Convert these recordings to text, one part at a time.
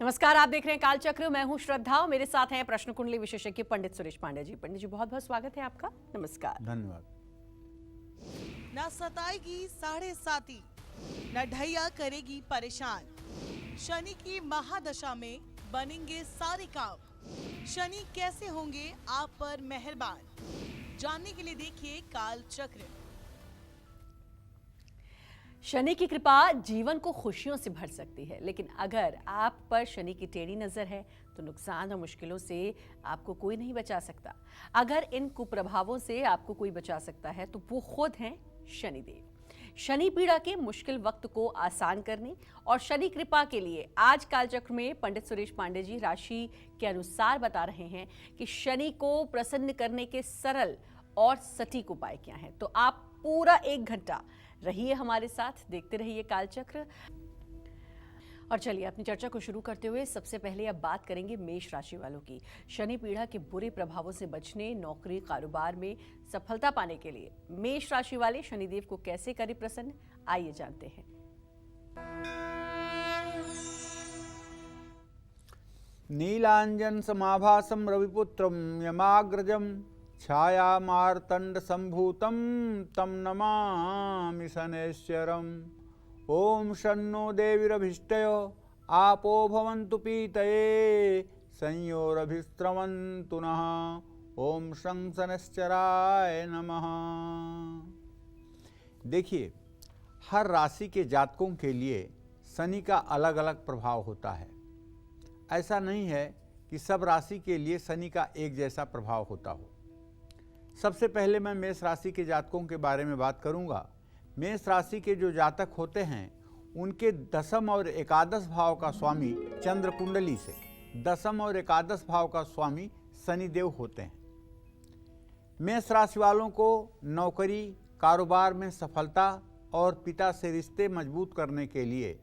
नमस्कार, आप देख रहे हैं कालचक्र। मैं हूं श्रद्धा और मेरे साथ हैं प्रश्न कुंडली विशेषज्ञ पंडित सुरेश पांडे जी। पंडित जी, बहुत बहुत स्वागत है आपका। नमस्कार। धन्यवाद। न सताएगी साढ़े साती, न ढैया करेगी परेशान। शनि की महादशा में बनेंगे सारे काम। शनि कैसे होंगे आप पर मेहरबान, जानने के लिए देखिए कालचक्र। शनि की कृपा जीवन को खुशियों से भर सकती है, लेकिन अगर आप पर शनि की टेढ़ी नजर है तो नुकसान और मुश्किलों से आपको कोई नहीं बचा सकता। अगर इन कुप्रभावों से आपको कोई बचा सकता है तो वो खुद हैं शनिदेव। शनि पीड़ा के मुश्किल वक्त को आसान करने और शनि कृपा के लिए आज कालचक्र में पंडित सुरेश पांडे जी राशि के अनुसार बता रहे हैं कि शनि को प्रसन्न करने के सरल और सटीक उपाय क्या हैं। तो आप पूरा 1 घंटा रहिए हमारे साथ, देखते रहिए कालचक्र। और चलिए अपनी चर्चा को शुरू करते हुए सबसे पहले अब बात करेंगे मेष राशि वालों की। शनि पीड़ा के बुरे प्रभावों से बचने, नौकरी कारोबार में सफलता पाने के लिए मेष राशि वाले शनिदेव को कैसे करें प्रसन्न, आइए जानते हैं। नीलांजन समाभासम रविपुत्रम यमाग्रजम छाया मार्तंड संभूतम तम नमामि शनैश्चरम। ओम शन्नो देवीरभिष्टयो आपो भवन्तु पीतये संयोरभिस्त्रवन्तु नः। ओम शं शनैश्चराय नमः। देखिए, हर राशि के जातकों के लिए शनि का अलग अलग प्रभाव होता है। ऐसा नहीं है कि सब राशि के लिए शनि का एक जैसा प्रभाव होता हो। सबसे पहले मैं मेष राशि के जातकों के बारे में बात करूंगा। मेष राशि के जो जातक होते हैं उनके दशम और एकादश भाव का स्वामी चंद्र कुंडली से दशम और एकादश भाव का स्वामी शनिदेव होते हैं। मेष राशि वालों को नौकरी कारोबार में सफलता और पिता से रिश्ते मजबूत करने के लिए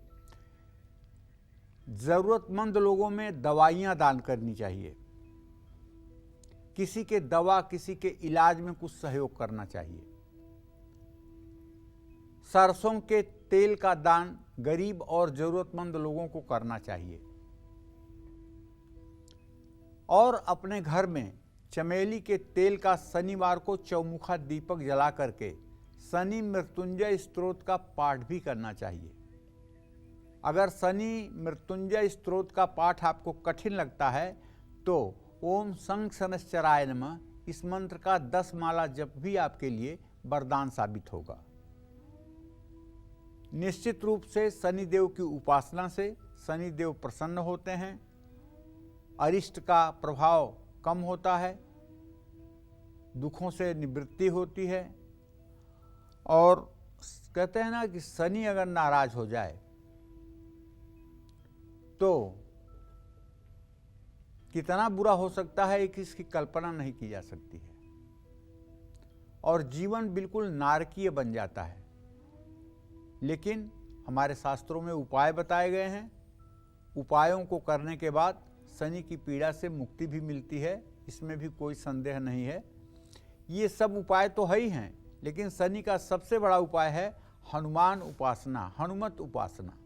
जरूरतमंद लोगों में दवाइयाँ दान करनी चाहिए। किसी के दवा, किसी के इलाज में कुछ सहयोग करना चाहिए। सरसों के तेल का दान गरीब और जरूरतमंद लोगों को करना चाहिए। और अपने घर में चमेली के तेल का शनिवार को चौमुखा दीपक जला करके शनि मृत्युंजय स्तोत्र का पाठ भी करना चाहिए। अगर शनि मृत्युंजय स्तोत्र का पाठ आपको कठिन लगता है तो ओम शं शनैश्चराय नमः इस मंत्र का 10 माला जप भी आपके लिए वरदान साबित होगा। निश्चित रूप से शनिदेव की उपासना से शनिदेव प्रसन्न होते हैं, अरिष्ट का प्रभाव कम होता है, दुखों से निवृत्ति होती है। और कहते हैं ना कि शनि अगर नाराज हो जाए तो कितना बुरा हो सकता है कि इसकी कल्पना नहीं की जा सकती है और जीवन बिल्कुल नारकीय बन जाता है। लेकिन हमारे शास्त्रों में उपाय बताए गए हैं। उपायों को करने के बाद शनि की पीड़ा से मुक्ति भी मिलती है, इसमें भी कोई संदेह नहीं है। ये सब उपाय तो है ही हैं, लेकिन शनि का सबसे बड़ा उपाय है हनुमान उपासना, हनुमत उपासना।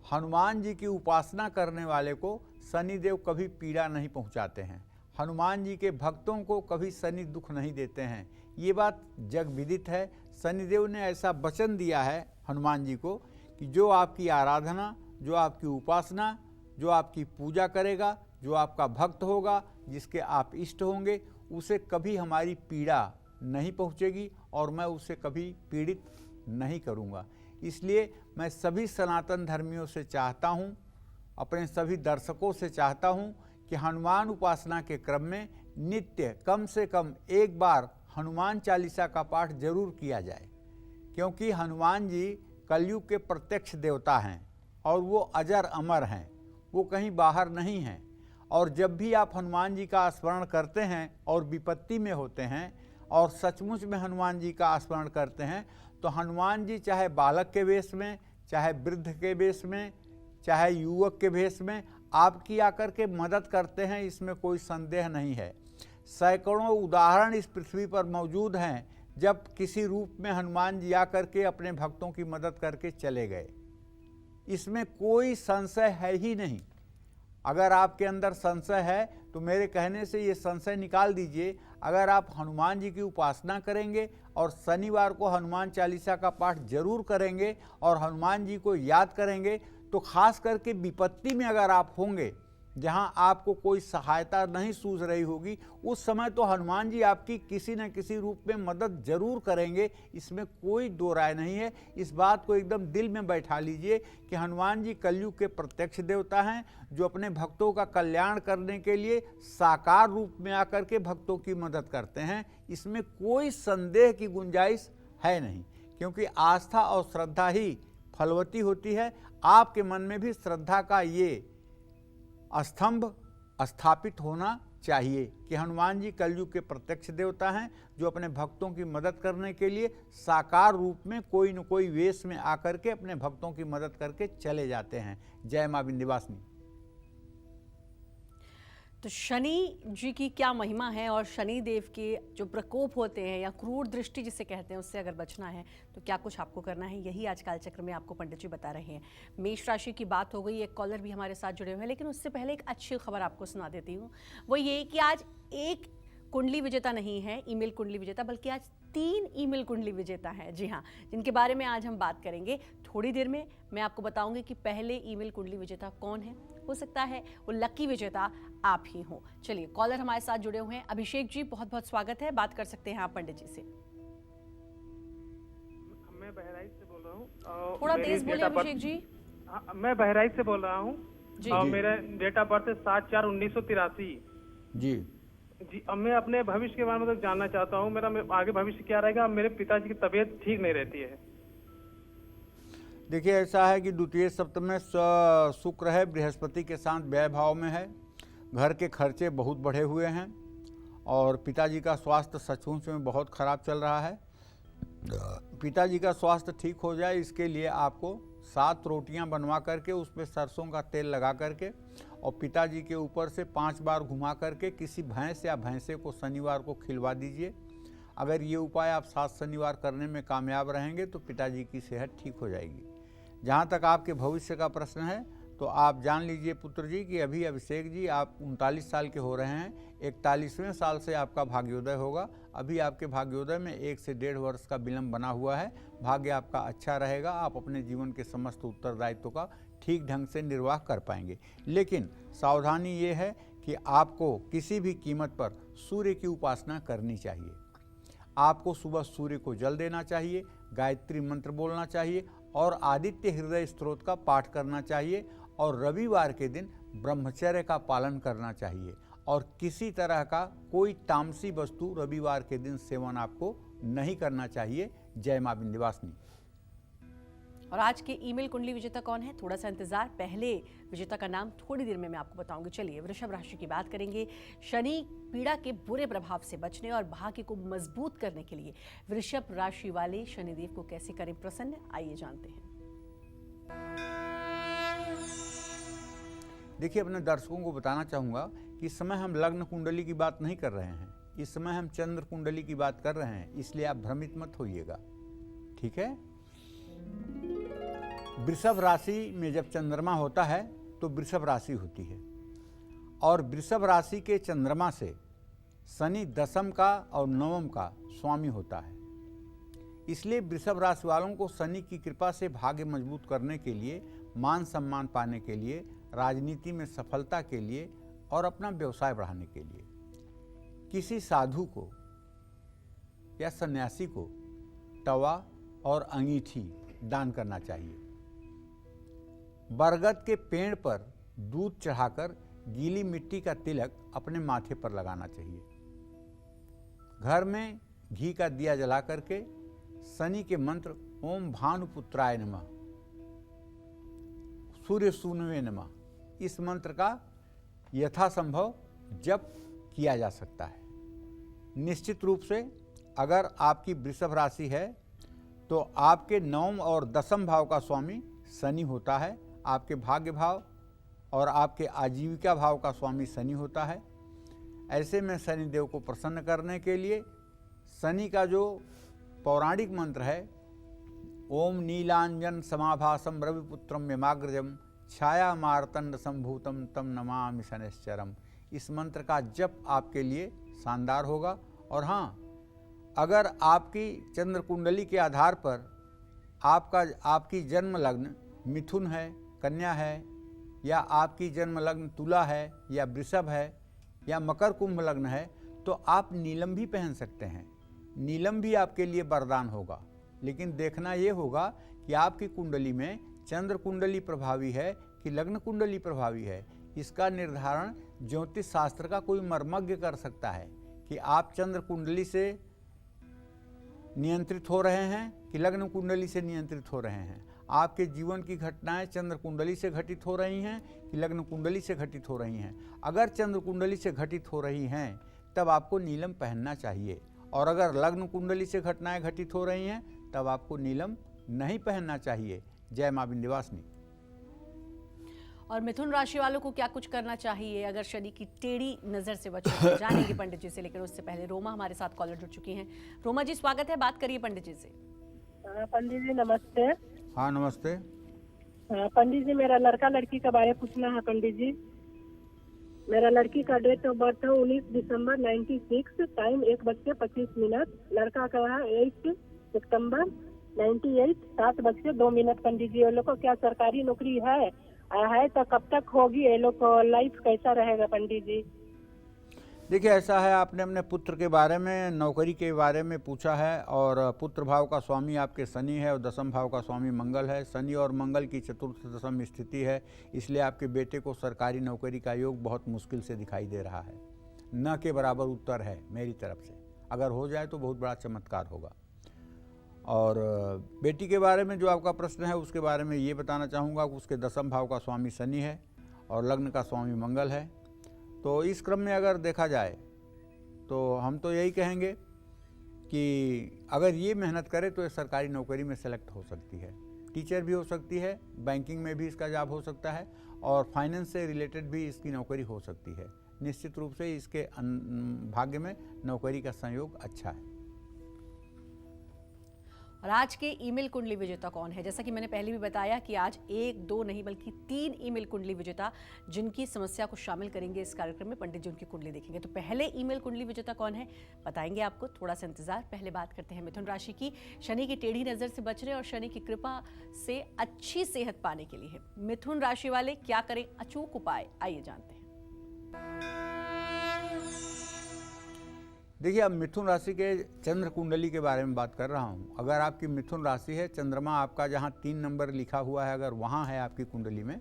हनुमान जी की उपासना करने वाले को शनिदेव कभी पीड़ा नहीं पहुंचाते हैं। हनुमान जी के भक्तों को कभी शनि दुख नहीं देते हैं। ये बात जग विदित है। शनिदेव ने ऐसा वचन दिया है हनुमान जी को कि जो आपकी आराधना, जो आपकी उपासना, जो आपकी पूजा करेगा, जो आपका भक्त होगा, जिसके आप इष्ट होंगे, उसे कभी हमारी पीड़ा नहीं पहुंचेगी और मैं उसे कभी पीड़ित नहीं करूंगा। इसलिए मैं सभी सनातन धर्मियों से चाहता हूं, अपने सभी दर्शकों से चाहता हूं कि हनुमान उपासना के क्रम में नित्य कम से कम एक बार हनुमान चालीसा का पाठ जरूर किया जाए, क्योंकि हनुमान जी कलयुग के प्रत्यक्ष देवता हैं और वो अजर अमर हैं, वो कहीं बाहर नहीं हैं। और जब भी आप हनुमान जी का स्मरण करते हैं और विपत्ति में होते हैं और सचमुच में हनुमान जी का स्मरण करते हैं तो हनुमान जी चाहे बालक के वेश में, चाहे वृद्ध के वेश में, चाहे युवक के वेश में आपकी आकर के मदद करते हैं, इसमें कोई संदेह नहीं है। सैकड़ों उदाहरण इस पृथ्वी पर मौजूद हैं जब किसी रूप में हनुमान जी आकर के अपने भक्तों की मदद करके चले गए। इसमें कोई संशय है ही नहीं अगर आपके अंदर संशय है तो मेरे कहने से ये संशय निकाल दीजिए। अगर आप हनुमान जी की उपासना करेंगे और शनिवार को हनुमान चालीसा का पाठ जरूर करेंगे और हनुमान जी को याद करेंगे, तो खास करके विपत्ति में अगर आप होंगे, जहां आपको कोई सहायता नहीं सूझ रही होगी, उस समय तो हनुमान जी आपकी किसी न किसी रूप में मदद जरूर करेंगे। इसमें कोई दो राय नहीं है। इस बात को एकदम दिल में बैठा लीजिए कि हनुमान जी कलयुग के प्रत्यक्ष देवता हैं, जो अपने भक्तों का कल्याण करने के लिए साकार रूप में आकर के भक्तों की मदद करते हैं। इसमें कोई संदेह की गुंजाइश है नहीं, क्योंकि आस्था और श्रद्धा ही फलवती होती है। आपके मन में भी श्रद्धा का ये स्तंभ स्थापित होना चाहिए कि हनुमान जी कलयुग के प्रत्यक्ष देवता हैं, जो अपने भक्तों की मदद करने के लिए साकार रूप में कोई न कोई वेश में आकर के अपने भक्तों की मदद करके चले जाते हैं। जय मां विंध्यवासिनी। तो शनि जी की क्या महिमा है और शनि देव के जो प्रकोप होते हैं या क्रूर दृष्टि जिसे कहते हैं, उससे अगर बचना है तो क्या कुछ आपको करना है, यही आज कालचक्र में आपको पंडित जी बता रहे हैं। मेष राशि की बात हो गई, एक कॉलर भी हमारे साथ जुड़े हुए हैं, लेकिन उससे पहले एक अच्छी खबर आपको सुना देती हूँ। वो ये कि आज एक कुंडली विजेता नहीं है, ईमेल कुंडली विजेता, बल्कि आज 3 ईमेल कुंडली विजेता हैं। जी हाँ, जिनके बारे में आज हम बात करेंगे। थोड़ी देर में मैं आपको बताऊंगी कि पहले ईमेल कुंडली विजेता कौन है। हो सकता है वो लकी विजेता आप ही हो। चलिए, कॉलर हमारे साथ जुड़े हुए हैं। अभिषेक जी, बहुत बहुत स्वागत है, बात कर सकते हैं आप पंडित जी से। मैं बहराइच से बोल रहा हूँ। थोड़ा तेज बोले अभिषेक जी। मैं बहराइच से बोल रहा हूँ और मेरा डेट ऑफ बर्थ है 7/4/1983। जी जी, अब मैं अपने भविष्य के बारे में तो जानना चाहता हूँ। मेरा आगे भविष्य क्या रहेगा। मेरे पिताजी की तबीयत ठीक नहीं रहती है। देखिए, ऐसा है कि द्वितीय सप्तम में शुक्र है, बृहस्पति के साथ व्यय भाव में है। घर के खर्चे बहुत बढ़े हुए हैं और पिताजी का स्वास्थ्य सचमुच में बहुत खराब चल रहा है। पिताजी का स्वास्थ्य ठीक हो जाए, इसके लिए आपको 7 रोटियां बनवा करके उस पर सरसों का तेल लगा करके और पिताजी के ऊपर से 5 बार घुमा करके किसी भैंस या भैंसे को शनिवार को खिलवा दीजिए। अगर ये उपाय आप 7 शनिवार करने में कामयाब रहेंगे तो पिताजी की सेहत ठीक हो जाएगी। जहाँ तक आपके भविष्य का प्रश्न है, तो आप जान लीजिए पुत्र जी कि अभी अभिषेक जी आप 39 साल के हो रहे हैं। 41वें साल से आपका भाग्योदय होगा। अभी आपके भाग्योदय में 1 से 1.5 वर्ष का विलंब बना हुआ है। भाग्य आपका अच्छा रहेगा, आप अपने जीवन के समस्त उत्तरदायित्व का ठीक ढंग से निर्वाह कर पाएंगे। लेकिन सावधानी ये है कि आपको किसी भी कीमत पर सूर्य की उपासना करनी चाहिए। आपको सुबह सूर्य को जल देना चाहिए, गायत्री मंत्र बोलना चाहिए और आदित्य हृदय स्तोत्र का पाठ करना चाहिए और रविवार के दिन ब्रह्मचर्य का पालन करना चाहिए और किसी तरह का कोई तामसी वस्तु रविवार के दिन सेवन आपको नहीं करना चाहिए। जय मां विंध्यवासिनी। और आज के ईमेल कुंडली विजेता कौन है, थोड़ा सा इंतजार, पहले विजेता का नाम थोड़ी देर में मैं आपको बताऊंगी। चलिए, वृषभ राशि की बात करेंगे। शनि पीड़ा के बुरे प्रभाव से बचने और भाग्य को मजबूत करने के लिए वृषभ राशि वाले शनिदेव को कैसे करें प्रसन्न, आइए जानते हैं। देखिए, अपने दर्शकों को बताना चाहूँगा कि इस समय हम लग्न कुंडली की बात नहीं कर रहे हैं, इस समय हम चंद्र कुंडली की बात कर रहे हैं, इसलिए आप भ्रमित मत होइएगा, ठीक है। वृषभ राशि में जब चंद्रमा होता है तो वृषभ राशि होती है और वृषभ राशि के चंद्रमा से शनि 10th का और 9th का स्वामी होता है। इसलिए वृषभ राशि वालों को शनि की कृपा से भाग्य मजबूत करने के लिए, मान सम्मान पाने के लिए, राजनीति में सफलता के लिए और अपना व्यवसाय बढ़ाने के लिए किसी साधु को या सन्यासी को तवा और अंगीठी दान करना चाहिए। बरगद के पेड़ पर दूध चढ़ाकर गीली मिट्टी का तिलक अपने माथे पर लगाना चाहिए। घर में घी का दिया जला करके शनि के मंत्र ओम भानुपुत्राय नमः, सूर्य सूनवे नमः, इस मंत्र का यथासंभव जप किया जा सकता है। निश्चित रूप से अगर आपकी वृषभ राशि है तो आपके 9th और 10th भाव का स्वामी शनि होता है, आपके भाग्य भाव और आपके आजीविका भाव का स्वामी शनि होता है। ऐसे में शनिदेव को प्रसन्न करने के लिए शनि का जो पौराणिक मंत्र है, ओम नीलांजन समाभासम रविपुत्रम यमाग्रजम छाया मार्तंड संभूतम तम नमामि शनैश्चरम। इस मंत्र का जप आपके लिए शानदार होगा। और हाँ, अगर आपकी चंद्र कुंडली के आधार पर आपकी जन्म लग्न मिथुन है, कन्या है, या आपकी जन्म लग्न तुला है, या वृषभ है, या मकर कुंभ लग्न है, तो आप नीलम भी पहन सकते हैं। नीलम भी आपके लिए वरदान होगा। लेकिन देखना ये होगा कि आपकी कुंडली में चंद्र कुंडली प्रभावी है कि लग्न कुंडली प्रभावी है। इसका निर्धारण ज्योतिष शास्त्र का कोई मर्मज्ञ कर सकता है कि आप चंद्र कुंडली से नियंत्रित हो रहे हैं कि लग्न कुंडली से नियंत्रित हो रहे हैं। आपके जीवन की घटनाएं चंद्र कुंडली से घटित हो रही हैं कि लग्न कुंडली से घटित हो रही हैं। अगर चंद्र कुंडली से घटित हो रही हैं तब आपको नीलम पहनना चाहिए, और अगर लग्न कुंडली से घटनाएं घटित हो रही हैं तब आपको नीलम नहीं पहनना चाहिए। जय मां विंध्यवासिनी। और मिथुन राशि वालों को क्या कुछ करना चाहिए अगर शनि की टेढ़ी नजर से बचना? जानेंगे पंडित जी से, लेकिन उससे पहले रोमा हमारे साथ कॉलर जुड़ चुकी हैं। रोमा जी, स्वागत है, बात करिए पंडित जी से। पंडित जी नमस्ते। हाँ नमस्ते। पंडित जी, मेरा लड़का लड़की के बारे में पूछना है। पंडित जी, मेरा लड़की का डेट ऑफ बर्थ है 19 दिसंबर 96, टाइम 1:25। लड़का का है 8 सितंबर 98, 7:02। पंडित जी, ये लोग को क्या सरकारी नौकरी है तो कब तक होगी? ये लोग को लाइफ कैसा रहेगा पंडित जी? देखिए, ऐसा है, आपने अपने पुत्र के बारे में, नौकरी के बारे में पूछा है, और पुत्र भाव का स्वामी आपके शनि है और दशम भाव का स्वामी मंगल है। शनि और मंगल की चतुर्थ दशम स्थिति है, इसलिए आपके बेटे को सरकारी नौकरी का योग बहुत मुश्किल से दिखाई दे रहा है। न के बराबर उत्तर है मेरी तरफ से। अगर हो जाए तो बहुत बड़ा चमत्कार होगा। और बेटी के बारे में जो आपका प्रश्न है उसके बारे में ये बताना चाहूँगा कि उसके दशम भाव का स्वामी शनि है और लग्न का स्वामी मंगल है। तो इस क्रम में अगर देखा जाए तो हम तो यही कहेंगे कि अगर ये मेहनत करे तो ये सरकारी नौकरी में सेलेक्ट हो सकती है। टीचर भी हो सकती है, बैंकिंग में भी इसका जॉब हो सकता है, और फाइनेंस से रिलेटेड भी इसकी नौकरी हो सकती है। निश्चित रूप से इसके भाग्य में नौकरी का संयोग अच्छा है। और आज के ईमेल कुंडली विजेता कौन है? जैसा कि मैंने पहले भी बताया कि आज 1, 2 नहीं बल्कि 3 ईमेल कुंडली विजेता जिनकी समस्या को शामिल करेंगे इस कार्यक्रम में, पंडित जी उनकी कुंडली देखेंगे। तो पहले ईमेल कुंडली विजेता कौन है बताएंगे आपको, थोड़ा सा इंतजार। पहले बात करते हैं मिथुन राशि की। शनि की टेढ़ी नजर से बचने और शनि की कृपा से अच्छी सेहत पाने के लिए मिथुन राशि वाले क्या करें? अचूक उपाय आइए जानते हैं। देखिए, अब मिथुन राशि के चंद्र कुंडली के बारे में बात कर रहा हूँ। अगर आपकी मिथुन राशि है, चंद्रमा आपका जहाँ 3 नंबर लिखा हुआ है अगर वहाँ है आपकी कुंडली में,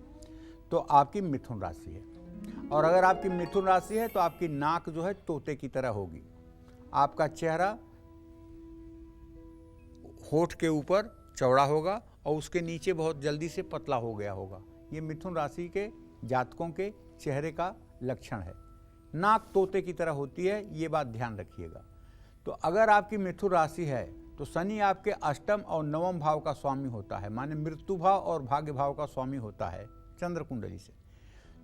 तो आपकी मिथुन राशि है। और अगर आपकी मिथुन राशि है तो आपकी नाक जो है तोते की तरह होगी। आपका चेहरा होठ के ऊपर चौड़ा होगा और उसके नीचे बहुत जल्दी से पतला हो गया होगा। ये मिथुन राशि के जातकों के चेहरे का लक्षण है। नाक तोते की तरह होती है, ये बात ध्यान रखिएगा। तो अगर आपकी मिथुन राशि है तो शनि आपके अष्टम और नवम भाव का स्वामी होता है, माने मृत्यु भाव और भाग्य भाव का स्वामी होता है चंद्र कुंडली से।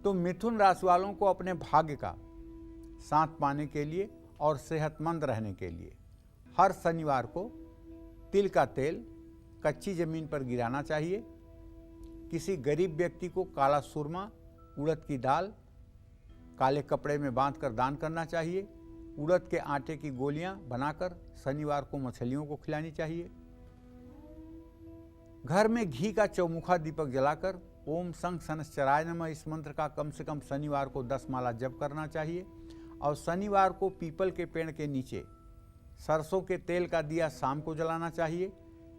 तो मिथुन राशि वालों को अपने भाग्य का साथ पाने के लिए और सेहतमंद रहने के लिए हर शनिवार को तिल का तेल कच्ची जमीन पर गिराना चाहिए। किसी गरीब व्यक्ति को काला सुरमा, उड़द की दाल काले कपड़े में बांधकर दान करना चाहिए। उड़द के आटे की गोलियां बनाकर शनिवार को मछलियों को खिलानी चाहिए। घर में घी का चौमुखा दीपक जलाकर ओम संग शनश्चराय नमः इस मंत्र का कम से कम शनिवार को 10 माला जप करना चाहिए। और शनिवार को पीपल के पेड़ के नीचे सरसों के तेल का दिया शाम को जलाना चाहिए।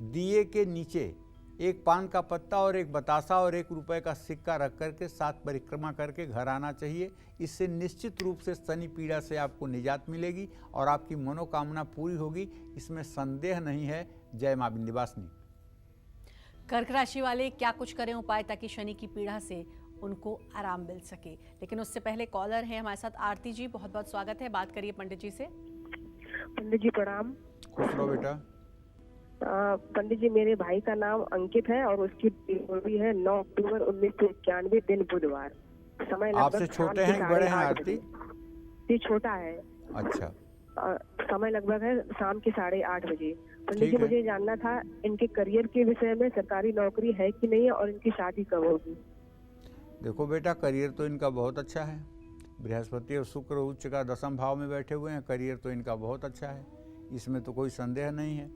दिए के नीचे एक पान का पत्ता और एक बतासा और 1 रुपए का सिक्का रख करके 7 परिक्रमा करके घर आना चाहिए। इससे निश्चित रूप से शनि पीड़ा से आपको निजात मिलेगी और आपकी मनोकामना पूरी होगी, इसमें संदेह नहीं है। जय मां विंध्यवासिनी। कर्क राशि वाले क्या कुछ करें उपाय ताकि शनि की पीड़ा से उनको आराम मिल सके? लेकिन उससे पहले कॉलर है हमारे साथ आरती जी, बहुत बहुत स्वागत है, बात करिए पंडित जी से। पंडित जी प्रणाम। खुश रहो बेटा। पंडित जी, मेरे भाई का नाम अंकित है और उसकी भी है 9 अक्टूबर 1991, दिन बुधवार। समय आपसे छोटे हैं बड़े हैं आरती? जी छोटा है। अच्छा। समय लगभग है शाम के 8:30 बजे। पंडित जी, मुझे जानना था इनके करियर के विषय में, सरकारी नौकरी है कि नहीं और इनकी शादी कब होगी? देखो बेटा, करियर तो इनका बहुत अच्छा है। बृहस्पति और शुक्र उच्च का 10वें भाव में बैठे हुए हैं, करियर तो इनका बहुत अच्छा है, इसमें तो कोई संदेह नहीं है।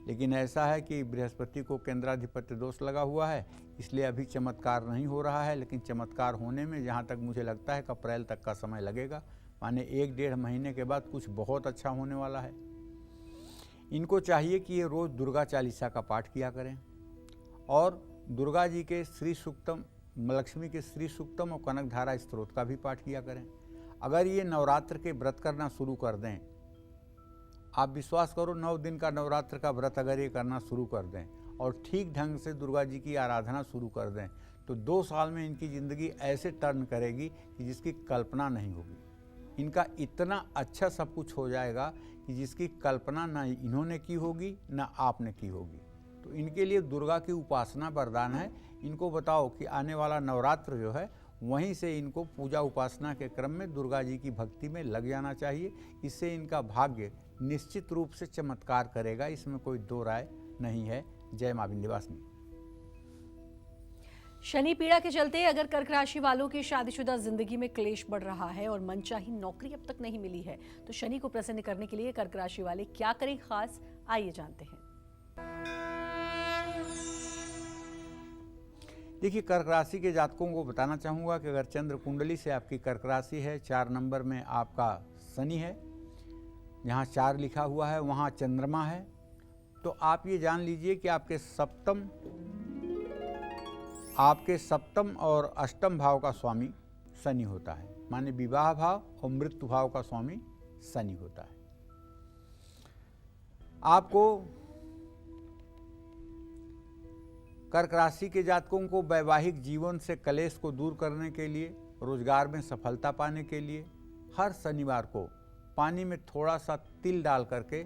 लेकिन ऐसा है कि बृहस्पति को केंद्राधिपत्य दोष लगा हुआ है, इसलिए अभी चमत्कार नहीं हो रहा है। लेकिन चमत्कार होने में जहाँ तक मुझे लगता है कि अप्रैल तक का समय लगेगा, माने 1-1.5 महीने के बाद कुछ बहुत अच्छा होने वाला है। इनको चाहिए कि ये रोज़ दुर्गा चालीसा का पाठ किया करें और दुर्गा जी के श्री सूक्तम, लक्ष्मी के श्री सूक्तम और कनकधारा स्त्रोत का भी पाठ किया करें। अगर ये नवरात्र के व्रत करना शुरू कर दें, आप विश्वास करो 9 दिन का नवरात्र का व्रत अगर ये करना शुरू कर दें और ठीक ढंग से दुर्गा जी की आराधना शुरू कर दें, तो 2 साल में इनकी ज़िंदगी ऐसे टर्न करेगी कि जिसकी कल्पना नहीं होगी। इनका इतना अच्छा सब कुछ हो जाएगा कि जिसकी कल्पना ना इन्होंने की होगी ना आपने की होगी। तो इनके लिए दुर्गा की उपासना वरदान है। इनको बताओ कि आने वाला नवरात्र जो है, वहीं से इनको पूजा उपासना के क्रम में दुर्गा जी की भक्ति में लग जाना चाहिए। इससे इनका भाग्य निश्चित रूप से चमत्कार करेगा, इसमें कोई दो राय नहीं है। जय मां विंध्यवासिनी। शनि पीड़ा के चलते अगर कर्क राशि वालों की शादीशुदा जिंदगी में क्लेश बढ़ रहा है और मनचाही नौकरी अब तक नहीं मिली है, तो शनि को प्रसन्न करने के लिए कर्क राशि वाले क्या करें खास, आइए जानते हैं। देखिए, कर्क राशि के जातकों को बताना चाहूँगा कि अगर चंद्र कुंडली से आपकी कर्क राशि है, 4 नंबर में आपका शनि है, जहाँ 4 लिखा हुआ है वहाँ चंद्रमा है, तो आप ये जान लीजिए कि आपके सप्तम और अष्टम भाव का स्वामी शनि होता है। माने विवाह भाव और मृत्यु भाव का स्वामी शनि होता है। आपको कर्क राशि के जातकों को वैवाहिक जीवन से कलेश को दूर करने के लिए, रोजगार में सफलता पाने के लिए हर शनिवार को पानी में थोड़ा सा तिल डाल करके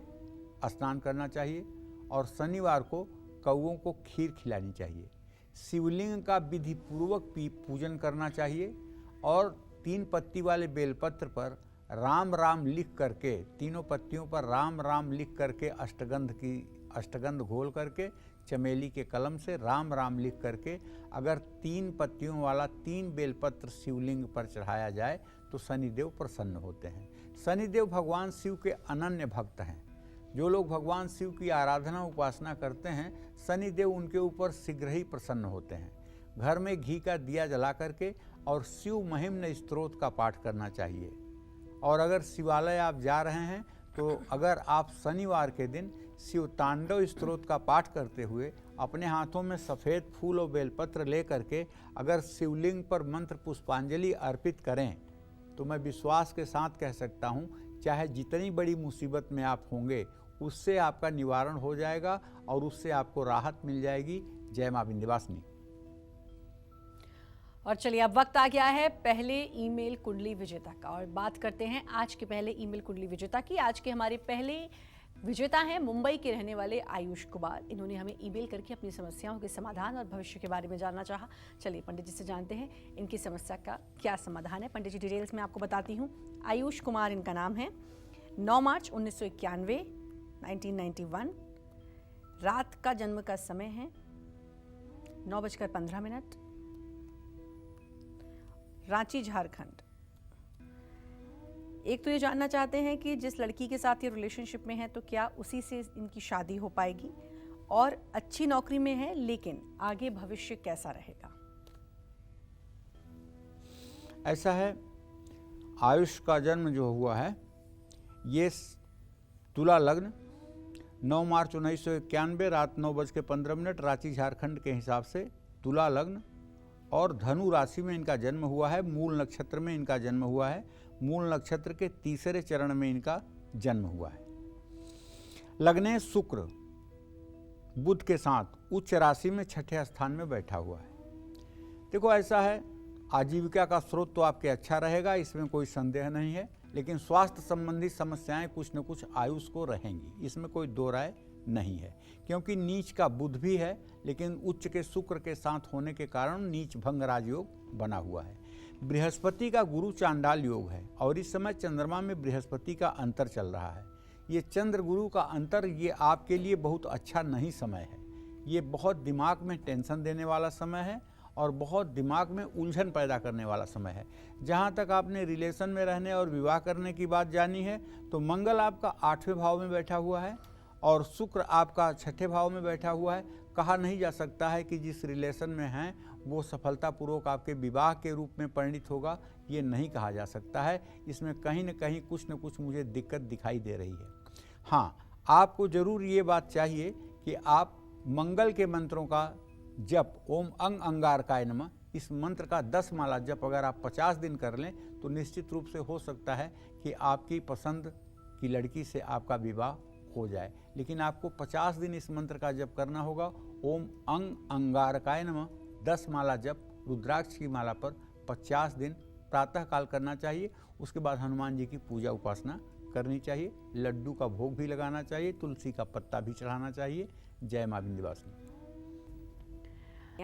स्नान करना चाहिए और शनिवार को कौओं को खीर खिलानी चाहिए। शिवलिंग का विधि पूर्वक पूजन करना चाहिए और 3 पत्ती वाले बेलपत्र पर राम राम लिख करके, तीनों पत्तियों पर राम राम लिख करके अष्टगंध घोल करके चमेली के कलम से राम राम लिख करके अगर 3 पत्तियों वाला 3 बेलपत्र शिवलिंग पर चढ़ाया जाए तो शनिदेव प्रसन्न होते हैं। शनिदेव भगवान शिव के अनन्य भक्त हैं। जो लोग भगवान शिव की आराधना उपासना करते हैं, शनिदेव उनके ऊपर शीघ्र ही प्रसन्न होते हैं। घर में घी का दिया जला करके और शिव महिम्न स्तोत्र का पाठ करना चाहिए। और अगर शिवालय आप जा रहे हैं तो अगर आप शनिवार के दिन शिव तांडव स्तोत्र का पाठ करते हुए अपने हाथों में सफ़ेद फूल और बेलपत्र ले करके अगर शिवलिंग पर मंत्र पुष्पांजलि अर्पित करें, तो मैं विश्वास के साथ कह सकता हूँ, चाहे जितनी बड़ी मुसीबत में आप होंगे उससे आपका निवारण हो जाएगा और उससे आपको राहत मिल जाएगी। जय मां विंध्यवासिनी। और चलिए अब वक्त आ गया है पहले ईमेल कुंडली विजेता का, और बात करते हैं आज के पहले ईमेल कुंडली विजेता की। आज के हमारे पहले विजेता हैं मुंबई के रहने वाले आयुष कुमार। इन्होंने हमें ईमेल करके अपनी समस्याओं के समाधान और भविष्य के बारे में जानना चाहा। चलिए पंडित जी से जानते हैं इनकी समस्या का क्या समाधान है। पंडित जी डिटेल्स में आपको बताती हूँ। आयुष कुमार इनका नाम है। 9 मार्च 1991 1991 रात का जन्म का समय है 9:15, रांची झारखंड। एक तो ये जानना चाहते हैं कि जिस लड़की के साथ ये रिलेशनशिप में है तो क्या उसी से इनकी शादी हो पाएगी, और अच्छी नौकरी में है लेकिन आगे भविष्य कैसा रहेगा। ऐसा है, आयुष का जन्म जो हुआ है ये तुला लग्न 9 मार्च 1991 रात 9:15 रांची झारखंड के हिसाब से तुला लग्न और धनु राशि में इनका जन्म हुआ है। मूल नक्षत्र में इनका जन्म हुआ है। मूल नक्षत्र के 3रे चरण में इनका जन्म हुआ है। लग्ने शुक्र बुध के साथ उच्च राशि में 6ठे स्थान में बैठा हुआ है। देखो ऐसा है, आजीविका का स्रोत तो आपके अच्छा रहेगा, इसमें कोई संदेह नहीं है, लेकिन स्वास्थ्य संबंधी समस्याएं कुछ न कुछ आयुष को रहेंगी, इसमें कोई दो राय नहीं है। क्योंकि नीच का बुध भी है लेकिन उच्च के शुक्र के साथ होने के कारण नीच भंग राजयोग बना हुआ है। बृहस्पति का गुरु चांडाल योग है और इस समय चंद्रमा में बृहस्पति का अंतर चल रहा है। ये चंद्र गुरु का अंतर ये आपके लिए बहुत अच्छा नहीं समय है। ये बहुत दिमाग में टेंशन देने वाला समय है और बहुत दिमाग में उलझन पैदा करने वाला समय है। जहाँ तक आपने रिलेशन में रहने और विवाह करने की बात जानी है, तो मंगल आपका 8वें भाव में बैठा हुआ है और शुक्र आपका 6ठे भाव में बैठा हुआ है। कहा नहीं जा सकता है कि जिस रिलेशन में हैं वो सफलतापूर्वक आपके विवाह के रूप में परिणित होगा, ये नहीं कहा जा सकता है। इसमें कहीं न कहीं कुछ न कुछ मुझे दिक्कत दिखाई दे रही है। हाँ, आपको ज़रूर ये बात चाहिए कि आप मंगल के मंत्रों का जप, ओम अंग अंगारकाय नमः, इस मंत्र का 10 माला जप अगर आप 50 दिन कर लें तो निश्चित रूप से हो सकता है कि आपकी पसंद की लड़की से आपका विवाह हो जाए। लेकिन आपको 50 दिन इस मंत्र का जप करना होगा। ओम अंग अंगारकाय नमः 10 माला जप रुद्राक्ष की माला पर 50 दिन प्रातःकाल करना चाहिए। उसके बाद हनुमान जी की पूजा उपासना करनी चाहिए, लड्डू का भोग भी लगाना चाहिए, तुलसी का पत्ता भी चढ़ाना चाहिए। जय मां विंध्यवासिनी।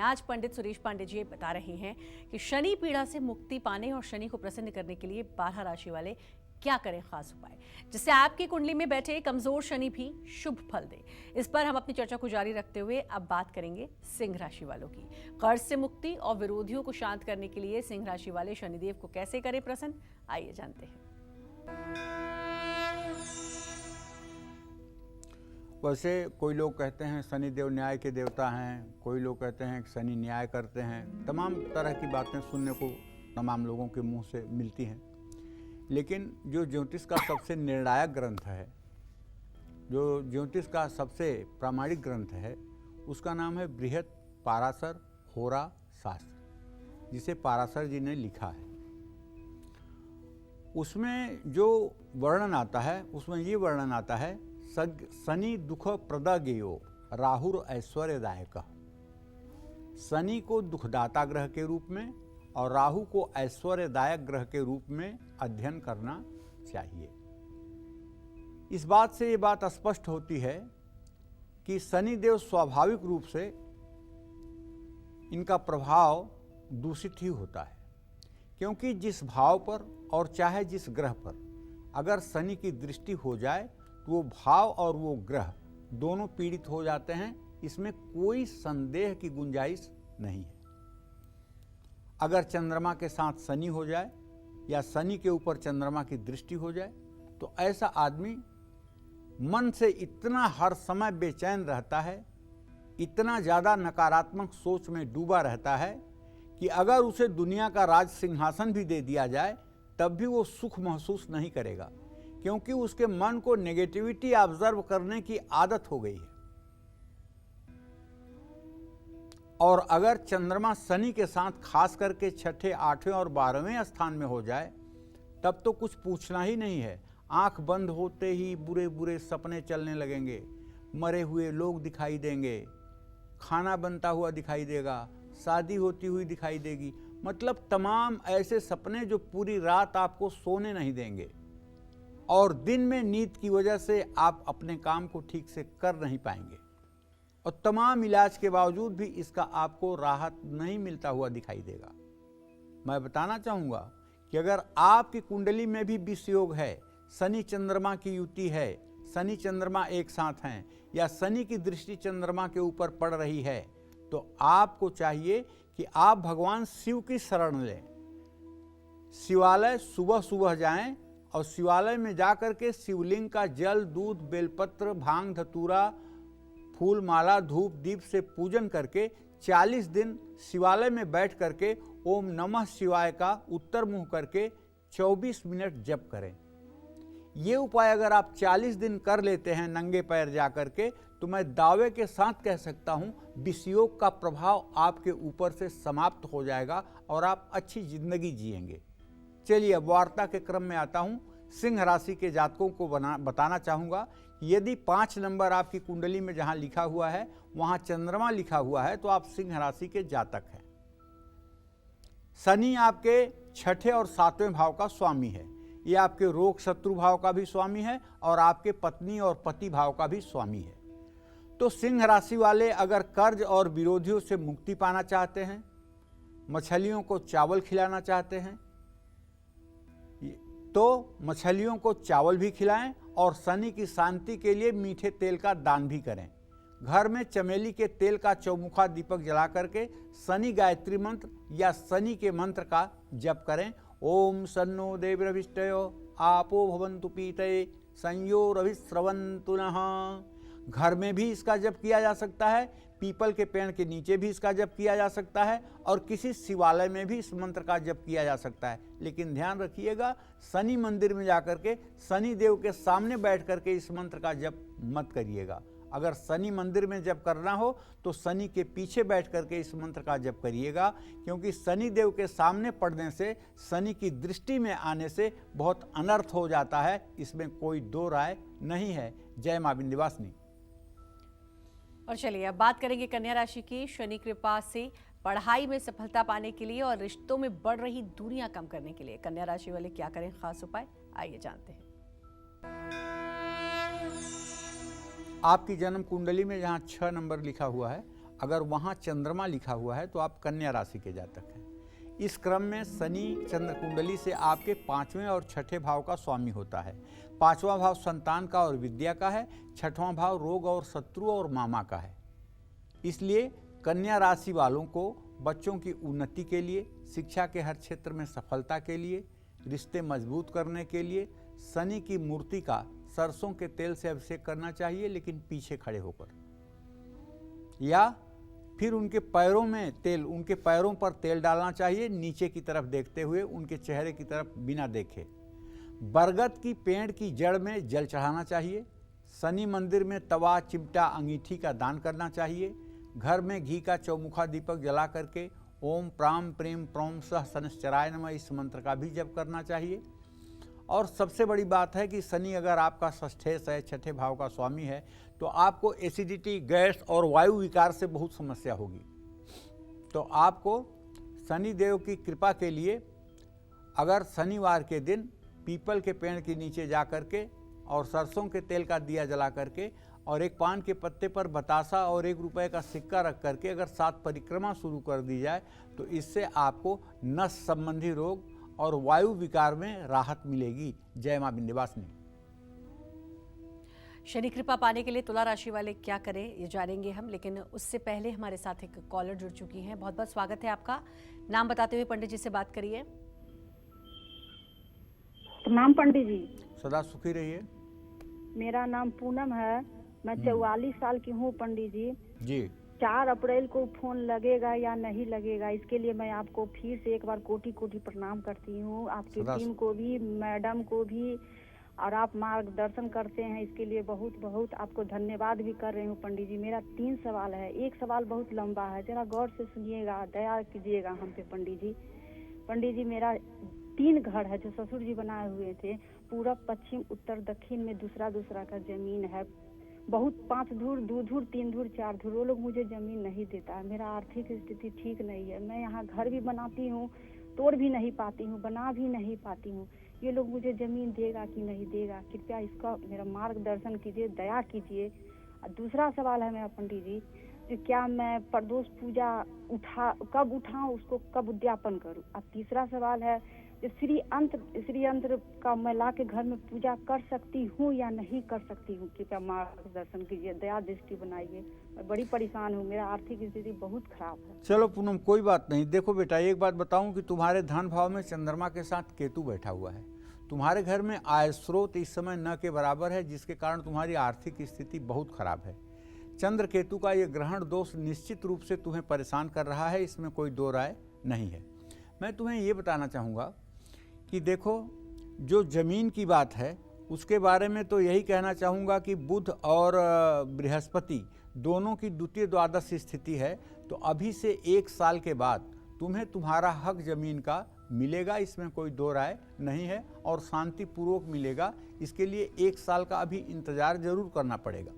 आज पंडित सुरेश पांडे जी बता रहे हैं कि शनि पीड़ा से मुक्ति पाने और शनि को प्रसन्न करने के लिए 12 राशि वाले क्या करें खास उपाय, जिससे आपकी कुंडली में बैठे कमजोर शनि भी शुभ फल दे। इस पर हम अपनी चर्चा को जारी रखते हुए अब बात करेंगे सिंह राशि वालों की। कर्ज से मुक्ति और विरोधियों को शांत करने के लिए सिंह राशि वाले शनिदेव को कैसे करें प्रसन्न, आइए जानते हैं। वैसे कोई लोग कहते हैं शनिदेव न्याय के देवता हैं, कोई लोग कहते हैं कि शनि न्याय करते हैं। तमाम तरह की बातें सुनने को तमाम लोगों के मुंह से मिलती हैं। लेकिन जो ज्योतिष का सबसे निर्णायक ग्रंथ है, जो ज्योतिष का सबसे प्रामाणिक ग्रंथ है, उसका नाम है बृहत पाराशर होरा शास्त्र, जिसे पाराशर जी ने लिखा है। उसमें जो वर्णन आता है, उसमें ये वर्णन आता है, शनि दुख प्रदगेयो राहुर ऐश्वर्यदायक। शनि को दुखदाता ग्रह के रूप में और राहु को ऐश्वर्यदायक ग्रह के रूप में अध्ययन करना चाहिए। इस बात से ये बात स्पष्ट होती है कि शनिदेव स्वाभाविक रूप से इनका प्रभाव दूषित ही होता है, क्योंकि जिस भाव पर और चाहे जिस ग्रह पर अगर शनि की दृष्टि हो जाए तो वो भाव और वो ग्रह दोनों पीड़ित हो जाते हैं। इसमें कोई संदेह की गुंजाइश नहीं है। अगर चंद्रमा के साथ शनि हो जाए या शनि के ऊपर चंद्रमा की दृष्टि हो जाए तो ऐसा आदमी मन से इतना हर समय बेचैन रहता है, इतना ज़्यादा नकारात्मक सोच में डूबा रहता है कि अगर उसे दुनिया का राज सिंहासन भी दे दिया जाए तब भी वो सुख महसूस नहीं करेगा, क्योंकि उसके मन को नेगेटिविटी ऑब्जर्व करने की आदत हो गई है। और अगर चंद्रमा शनि के साथ खास करके 6ठे, 8वें और 12वें स्थान में हो जाए तब तो कुछ पूछना ही नहीं है। आंख बंद होते ही बुरे बुरे सपने चलने लगेंगे, मरे हुए लोग दिखाई देंगे, खाना बनता हुआ दिखाई देगा, शादी होती हुई दिखाई देगी। मतलब तमाम ऐसे सपने जो पूरी रात आपको सोने नहीं देंगे और दिन में नींद की वजह से आप अपने काम को ठीक से कर नहीं पाएंगे। और तमाम इलाज के बावजूद भी इसका आपको राहत नहीं मिलता हुआ दिखाई देगा। मैं बताना चाहूँगा कि अगर आपकी कुंडली में भी विष योग है, शनि चंद्रमा की युति है, शनि चंद्रमा एक साथ हैं या शनि की दृष्टि चंद्रमा के ऊपर पड़ रही है, तो आपको चाहिए कि आप भगवान शिव की शरण लें। शिवालय सुबह सुबह जाएं और शिवालय में जाकर के शिवलिंग का जल, दूध, बेलपत्र, भांग, धतूरा, फूल, माला, धूप, दीप से पूजन करके 40 दिन शिवालय में बैठ करके ओम नमः शिवाय का उत्तर मुंह करके 24 मिनट जप करें। ये उपाय अगर आप 40 दिन कर लेते हैं नंगे पैर जा करके, तो मैं दावे के साथ कह सकता हूं विषयोग का प्रभाव आपके ऊपर से समाप्त हो जाएगा और आप अच्छी जिंदगी जिएंगे। चलिए अब वार्ता के क्रम में आता हूं। सिंह राशि के जातकों को बताना चाहूँगा कि यदि 5 नंबर आपकी कुंडली में जहाँ लिखा हुआ है वहाँ चंद्रमा लिखा हुआ है तो आप सिंह राशि के जातक हैं। शनि आपके 6ठे और 7वें भाव का स्वामी है। ये आपके रोग शत्रु भाव का भी स्वामी है और आपके पत्नी और पति भाव का भी स्वामी है। तो सिंह राशि वाले अगर कर्ज और विरोधियों से मुक्ति पाना चाहते हैं, मछलियों को चावल खिलाना चाहते हैं, तो मछलियों को चावल भी खिलाएं और शनि की शांति के लिए मीठे तेल का दान भी करें। घर में चमेली के तेल का चौमुखा दीपक जला करके शनि गायत्री मंत्र या शनि के मंत्र का जप करें। ओम सन्नो देवरभिष्टयो आपो भवन्तु पीतये संयोरभिस्रवन्तु नः। घर में भी इसका जप किया जा सकता है, पीपल के पेड़ के नीचे भी इसका जप किया जा सकता है और किसी शिवालय में भी इस मंत्र का जप किया जा सकता है। लेकिन ध्यान रखिएगा, शनि मंदिर में जाकर के शनि देव के सामने बैठ करके इस मंत्र का जप मत करिएगा। अगर शनि मंदिर में जप करना हो तो शनि के पीछे बैठ करके इस मंत्र का जप करिएगा, क्योंकि शनि देव के सामने पड़ने से, शनि की दृष्टि में आने से बहुत अनर्थ हो जाता है। इसमें कोई दो राय नहीं है। जय मां विंध्यवासिनी। और चलिए अब बात करेंगे कन्या राशि की। शनि कृपा से पढ़ाई में सफलता पाने के लिए और रिश्तों में बढ़ रही दूरियां कम करने के लिए कन्या राशि वाले क्या करें, खास उपाय, आइए जानते हैं। आपकी जन्म कुंडली में जहाँ 6 नंबर लिखा हुआ है, अगर वहाँ चंद्रमा लिखा हुआ है तो आप कन्या राशि के जातक हैं। इस क्रम में शनि चंद्र कुंडली से आपके 5वें और 6ठे भाव का स्वामी होता है। 5वां भाव संतान का और विद्या का है, 6वां भाव रोग और शत्रु और मामा का है। इसलिए कन्या राशि वालों को बच्चों की उन्नति के लिए, शिक्षा के हर क्षेत्र में सफलता के लिए, रिश्ते मजबूत करने के लिए शनि की मूर्ति का सरसों के तेल से अभिषेक करना चाहिए, लेकिन पीछे खड़े होकर, या फिर उनके पैरों पर तेल डालना चाहिए, नीचे की तरफ देखते हुए, उनके चेहरे की तरफ बिना देखे। बरगद की पेड़ की जड़ में जल चढ़ाना चाहिए। शनि मंदिर में तवा, चिमटा, अंगीठी का दान करना चाहिए। घर में घी का चौमुखा दीपक जला करके ओम प्राम प्रेम प्रोम सह शनिश्चराय नमः इस मंत्र का भी जप करना चाहिए। और सबसे बड़ी बात है कि शनि अगर आपका षष्ठेश है, 6ठे भाव का स्वामी है, तो आपको एसिडिटी, गैस और वायु विकार से बहुत समस्या होगी। तो आपको शनि देव की कृपा के लिए अगर शनिवार के दिन पीपल के पेड़ के नीचे जा करके और सरसों के तेल का दिया जला करके और एक पान के पत्ते पर बतासा और 1 रुपए का सिक्का रख करके अगर 7 परिक्रमा शुरू कर दी जाए तो इससे आपको नस संबंधी रोग और वायु विकार में राहत मिलेगी। जय मां विंध्यवासिनी। शनि कृपा पाने के लिए तुला राशि वाले क्या करें, ये जानेंगे हम, लेकिन उससे पहले हमारे साथ एक कॉलर जुड़ चुकी हैं। बहुत बहुत स्वागत है आपका। नाम बताते हुए पंडित जी से बात करिए। प्रणाम पंडित जी। सदा सुखी रहिए। मेरा नाम पूनम है, मैं 44 साल की हूँ पंडित जी। जी 4 अप्रैल को फोन लगेगा या नहीं लगेगा, इसके लिए मैं आपको फिर से एक बार कोटि कोटि प्रणाम करती हूँ, आपकी टीम को भी, मैडम को भी, और आप मार्गदर्शन करते हैं इसके लिए बहुत बहुत आपको धन्यवाद भी कर रही हूँ पंडित जी। मेरा 3 सवाल है। एक सवाल बहुत लंबा है, जरा गौर से सुनिएगा, दया कीजिएगा हम पे पंडित जी। पंडित जी, मेरा 3 घर है जो ससुर जी बनाए हुए थे, पूरब, पश्चिम, उत्तर, दक्षिण में दूसरा का जमीन है। बहुत 5 धूर, 2 धूर, 3 धूर, 4 धूर, वो लोग मुझे जमीन नहीं देता है। मेरा आर्थिक स्थिति ठीक नहीं है। मैं यहाँ घर भी बनाती हूँ, तोड़ भी नहीं पाती हूँ, बना भी नहीं पाती हूँ। ये लोग मुझे जमीन देगा कि नहीं देगा, कृपया इसका मेरा मार्गदर्शन कीजिए, दया कीजिए। दूसरा सवाल है मेरा पंडित जी, क्या मैं प्रदोष पूजा कब उठाऊं, उसको कब उद्यापन करूं। अब तीसरा सवाल है, श्री यंत्र का मैं ला के घर में पूजा कर सकती हूँ या नहीं कर सकती हूँ, कृपया मार्गदर्शन कीजिए, दया दृष्टि बनाइए। मैं बड़ी परेशान हूँ, मेरा आर्थिक स्थिति बहुत खराब है। चलो पूनम, कोई बात नहीं। देखो बेटा, एक बात बताऊं कि तुम्हारे धन भाव में चंद्रमा के साथ केतु बैठा हुआ है। तुम्हारे घर में आय स्रोत इस समय न के बराबर है, जिसके कारण तुम्हारी आर्थिक स्थिति बहुत खराब है। चंद्र केतु का ये ग्रहण दोष निश्चित रूप से तुम्हें परेशान कर रहा है, इसमें कोई दो राय नहीं है। मैं तुम्हें ये बताना चाहूँगा कि देखो, जो जमीन की बात है उसके बारे में तो यही कहना चाहूँगा कि बुध और बृहस्पति दोनों की द्वितीय द्वादश स्थिति है, तो अभी से 1 साल के बाद तुम्हें तुम्हारा हक जमीन का मिलेगा, इसमें कोई दो राय नहीं है, और शांतिपूर्वक मिलेगा। इसके लिए 1 साल का अभी इंतज़ार जरूर करना पड़ेगा,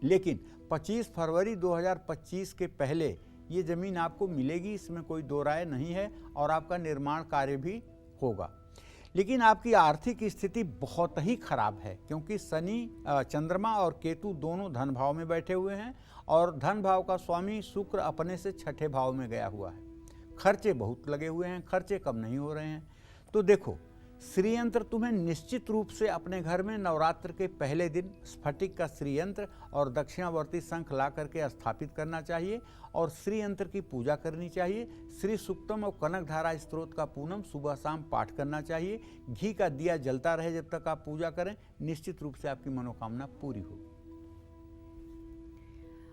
लेकिन 25 फरवरी 2025 के पहले ये ज़मीन आपको मिलेगी, इसमें कोई दो राय नहीं है, और आपका निर्माण कार्य भी होगा। लेकिन आपकी आर्थिक स्थिति बहुत ही खराब है, क्योंकि शनि, चंद्रमा और केतु दोनों धन भाव में बैठे हुए हैं, और धन भाव का स्वामी शुक्र अपने से 6ठे भाव में गया हुआ है। खर्चे बहुत लगे हुए हैं, खर्चे कम नहीं हो रहे हैं। तो देखो, श्रीयंत्र तुम्हें निश्चित रूप से अपने घर में नवरात्र के पहले दिन स्फटिक का श्रीयंत्र और दक्षिणावर्ती शंख ला करके स्थापित करना चाहिए और श्रीयंत्र की पूजा करनी चाहिए। श्री सुक्तम और कनकधारा स्त्रोत का पूनम सुबह शाम पाठ करना चाहिए। घी का दिया जलता रहे जब तक आप पूजा करें, निश्चित रूप से आपकी मनोकामना पूरी होगी।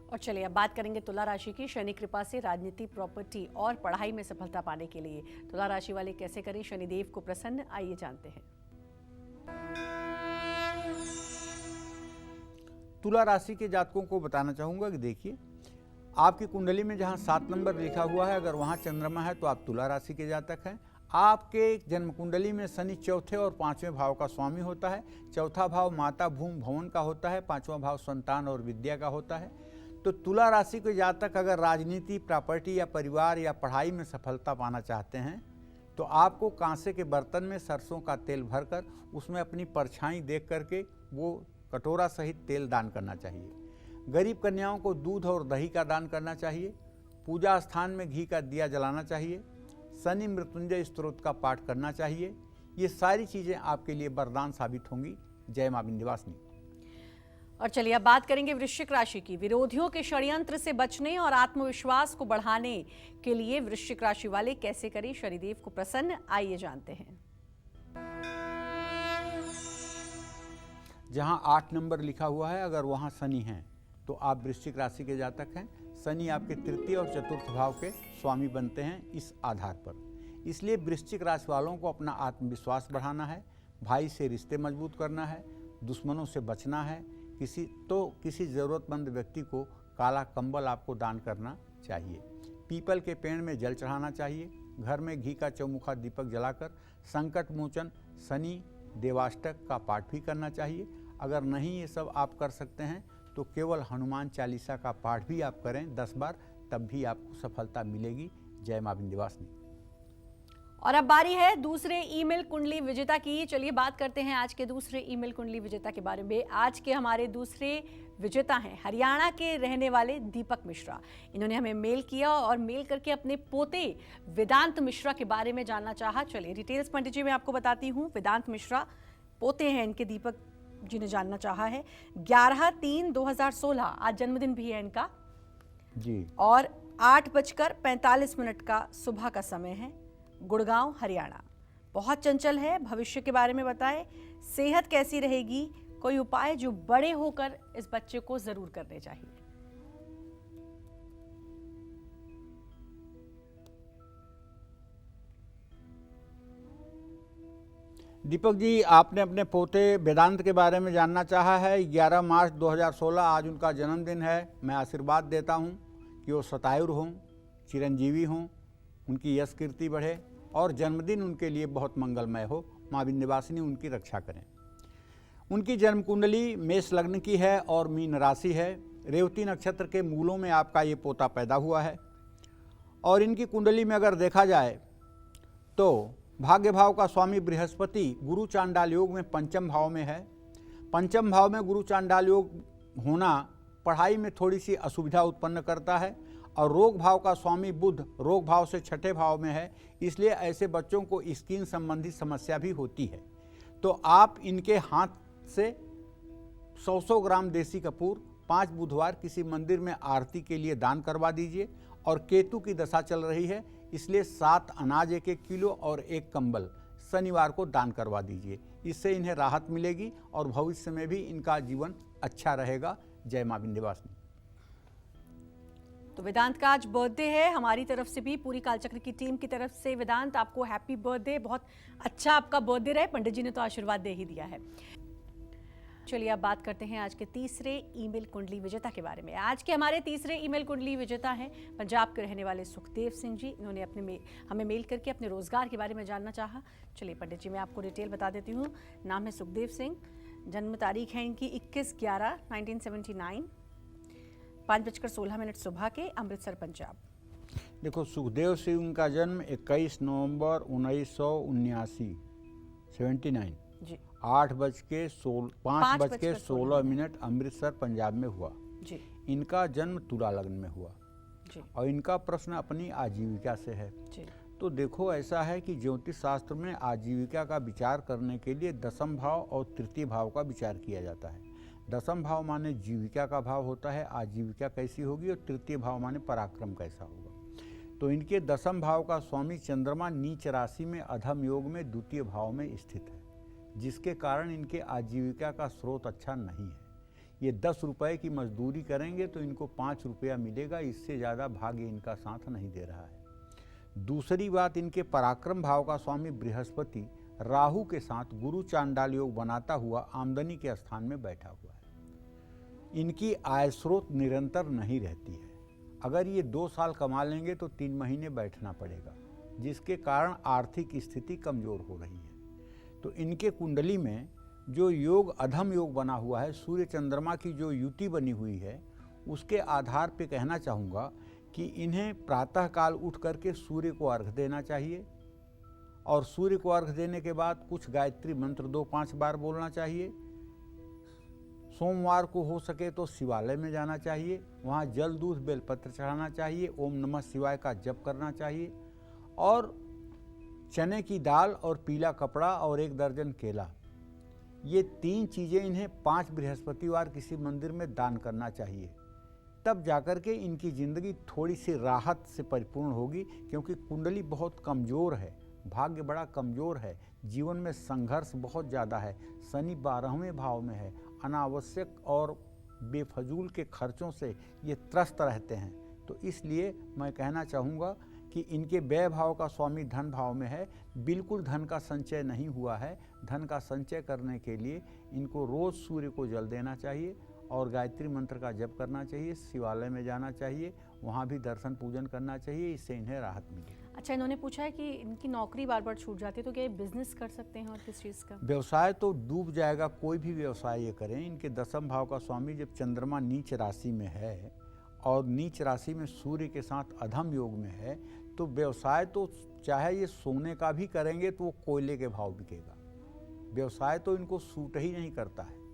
और चलिए अब बात करेंगे तुला राशि की। शनि कृपा से राजनीति, प्रॉपर्टी और पढ़ाई में सफलता पाने के लिए तुला राशि वाले कैसे करें शनिदेव को प्रसन्न, आइए जानते हैं। तुला राशि के जातकों को बताना चाहूंगा कि देखिए, आपकी कुंडली में जहां 7 नंबर लिखा हुआ है, अगर वहां चंद्रमा है तो आप तुला राशि के जातक हैं। आपके जन्म कुंडली में शनि चौथे और 5वें भाव का स्वामी होता है। चौथा भाव माता, भूमि, भवन का होता है। 5वां भाव संतान और विद्या का होता है। तो तुला राशि के जातक अगर राजनीति, प्रॉपर्टी या परिवार या पढ़ाई में सफलता पाना चाहते हैं तो आपको कांसे के बर्तन में सरसों का तेल भरकर उसमें अपनी परछाई देख करके वो कटोरा सहित तेल दान करना चाहिए। गरीब कन्याओं को दूध और दही का दान करना चाहिए। पूजा स्थान में घी का दिया जलाना चाहिए। शनि मृत्युंजय स्तोत्र का पाठ करना चाहिए। ये सारी चीज़ें आपके लिए वरदान साबित होंगी। जय मां विंध्यवासिनी। और चलिए अब बात करेंगे वृश्चिक राशि की। विरोधियों के षड्यंत्र से बचने और आत्मविश्वास को बढ़ाने के लिए वृश्चिक राशि वाले कैसे करें शनिदेव को प्रसन्न, आइए जानते हैं। जहां 8 नंबर लिखा हुआ है, अगर वहां शनि हैं तो आप वृश्चिक राशि के जातक हैं। शनि आपके तृतीय और चतुर्थ भाव के स्वामी बनते हैं इस आधार पर। इसलिए वृश्चिक राशि वालों को अपना आत्मविश्वास बढ़ाना है, भाई से रिश्ते मजबूत करना है, दुश्मनों से बचना है। किसी ज़रूरतमंद व्यक्ति को काला कंबल आपको दान करना चाहिए। पीपल के पेड़ में जल चढ़ाना चाहिए। घर में घी का चौमुखा दीपक जलाकर संकट मोचन शनि देवाष्टक का पाठ भी करना चाहिए। अगर नहीं ये सब आप कर सकते हैं तो केवल हनुमान चालीसा का पाठ भी आप करें 10 बार, तब भी आपको सफलता मिलेगी। जय मां विंध्यवासिनी। और अब बारी है दूसरे ईमेल कुंडली विजेता की। चलिए बात करते हैं आज के दूसरे ईमेल कुंडली विजेता के बारे में। आज के हमारे दूसरे विजेता हैं हरियाणा के रहने वाले दीपक मिश्रा। इन्होंने हमें मेल किया और मेल करके अपने पोते वेदांत मिश्रा के बारे में जानना चाहा। चलिए डिटेल्स पंडित जी मैं आपको बताती हूँ। वेदांत मिश्रा पोते हैं इनके, दीपक जी ने जानना चाहा है। 11/3/2016 आज जन्मदिन भी है इनका जी, और 8:45 का सुबह का समय है। गुड़गांव हरियाणा। बहुत चंचल है। भविष्य के बारे में बताएं, सेहत कैसी रहेगी, कोई उपाय जो बड़े होकर इस बच्चे को जरूर करने चाहिए। दीपक जी, आपने अपने पोते वेदांत के बारे में जानना चाहा है। 11 मार्च 2016 आज उनका जन्मदिन है। मैं आशीर्वाद देता हूं कि वो शतायुर हों, चिरंजीवी हों, उनकी यश कीर्ति बढ़े और जन्मदिन उनके लिए बहुत मंगलमय हो। मां विंध्यवासिनी उनकी रक्षा करें। उनकी जन्म कुंडली मेष लग्न की है और मीन राशि है। रेवती नक्षत्र के मूलों में आपका ये पोता पैदा हुआ है। और इनकी कुंडली में अगर देखा जाए तो भाग्य भाव का स्वामी बृहस्पति गुरु चांडाल योग में 5म भाव में है। 5म भाव में गुरु चांडाल योग होना पढ़ाई में थोड़ी सी असुविधा उत्पन्न करता है। और रोग भाव का स्वामी बुध रोग भाव से 6ठे भाव में है, इसलिए ऐसे बच्चों को स्किन संबंधी समस्या भी होती है। तो आप इनके हाथ से 100 ग्राम देसी कपूर 5 बुधवार किसी मंदिर में आरती के लिए दान करवा दीजिए। और केतु की दशा चल रही है, इसलिए 7 अनाज 1-1 किलो और 1 कंबल शनिवार को दान करवा दीजिए। इससे इन्हें राहत मिलेगी और भविष्य में भी इनका जीवन अच्छा रहेगा। जय मां विंध्यवासिनी। तो वेदांत का आज बर्थडे है। हमारी तरफ से भी, पूरी कालचक्र की टीम की तरफ से वेदांत आपको हैप्पी बर्थडे। बहुत अच्छा आपका बर्थडे रहे। पंडित जी ने तो आशीर्वाद दे ही दिया है। चलिए अब बात करते हैं आज के तीसरे ईमेल कुंडली विजेता के बारे में। आज के हमारे तीसरे ईमेल कुंडली विजेता हैं पंजाब के रहने वाले सुखदेव सिंह जी। इन्होंने हमें मेल करके अपने रोजगार के बारे में जानना चाहा। चलिए पंडित जी मैं आपको डिटेल बता देती हूँ। नाम है सुखदेव सिंह। जन्म तारीख है इनकी 21/11/1979, 5:16 सुबह के, अमृतसर पंजाब। देखो, सुखदेव सिंह उनका जन्म 21 नवंबर 1979 79 जी 5:16 अमृतसर पंजाब में हुआ जी। इनका जन्म तुला लग्न में हुआ जी और इनका प्रश्न अपनी आजीविका से है। जी। तो देखो, ऐसा है कि ज्योतिष शास्त्र में आजीविका का विचार करने के लिए दशम भाव और तृतीय भाव का विचार किया जाता है। दशम भाव माने जीविका का भाव होता है, आजीविका कैसी होगी, और तृतीय भाव माने पराक्रम कैसा होगा। तो इनके दशम भाव का स्वामी चंद्रमा नीच राशि में अधम योग में द्वितीय भाव में स्थित है, जिसके कारण इनके आजीविका का स्रोत अच्छा नहीं है। ये 10 रुपये की मजदूरी करेंगे तो इनको 5 रुपया मिलेगा, इससे ज़्यादा भाग्य इनका साथ नहीं दे रहा है। दूसरी बात, इनके पराक्रम भाव का स्वामी बृहस्पति राहु के साथ गुरु चांडाल योग बनाता हुआ आमदनी के स्थान में बैठा हुआ है। इनकी आय स्रोत निरंतर नहीं रहती है। अगर ये 2 साल कमा लेंगे तो 3 महीने बैठना पड़ेगा, जिसके कारण आर्थिक स्थिति कमज़ोर हो रही है। तो इनके कुंडली में जो योग अधम योग बना हुआ है, सूर्य चंद्रमा की जो युति बनी हुई है, उसके आधार पे कहना चाहूँगा कि इन्हें प्रातःकाल उठ करके सूर्य को अर्घ देना चाहिए, और सूर्य को अर्घ देने के बाद कुछ गायत्री मंत्र 2-5 बार बोलना चाहिए। सोमवार को हो सके तो शिवालय में जाना चाहिए, वहाँ जल दूध बेलपत्र चढ़ाना चाहिए, ओम नमः शिवाय का जप करना चाहिए, और चने की दाल और पीला कपड़ा और 1 दर्जन केला, ये 3 चीज़ें इन्हें 5 बृहस्पतिवार किसी मंदिर में दान करना चाहिए। तब जाकर के इनकी ज़िंदगी थोड़ी सी राहत से परिपूर्ण होगी, क्योंकि कुंडली बहुत कमज़ोर है, भाग्य बड़ा कमज़ोर है, जीवन में संघर्ष बहुत ज़्यादा है, शनि 12वें भाव में है, अनावश्यक और बेफजूल के खर्चों से ये त्रस्त रहते हैं। तो इसलिए मैं कहना चाहूँगा कि इनके व्यय भाव का स्वामी धन भाव में है, बिल्कुल धन का संचय नहीं हुआ है। धन का संचय करने के लिए इनको रोज़ सूर्य को जल देना चाहिए और गायत्री मंत्र का जप करना चाहिए, शिवालय में जाना चाहिए, वहाँ भी दर्शन पूजन करना चाहिए, इससे इन्हें राहत मिलेगी। अच्छा, इन्होंने पूछा है कि इनकी नौकरी बार बार छूट जाती है, तो क्या ये बिजनेस कर सकते हैं और किस चीज़ का? व्यवसाय तो डूब जाएगा, कोई भी व्यवसाय ये करें। इनके दशम भाव का स्वामी जब चंद्रमा नीच राशि में है और नीच राशि में सूर्य के साथ अधम योग में है, तो व्यवसाय तो चाहे ये सोने का भी करेंगे तो वो कोयले के भाव बिकेगा। व्यवसाय तो इनको सूट ही नहीं करता है।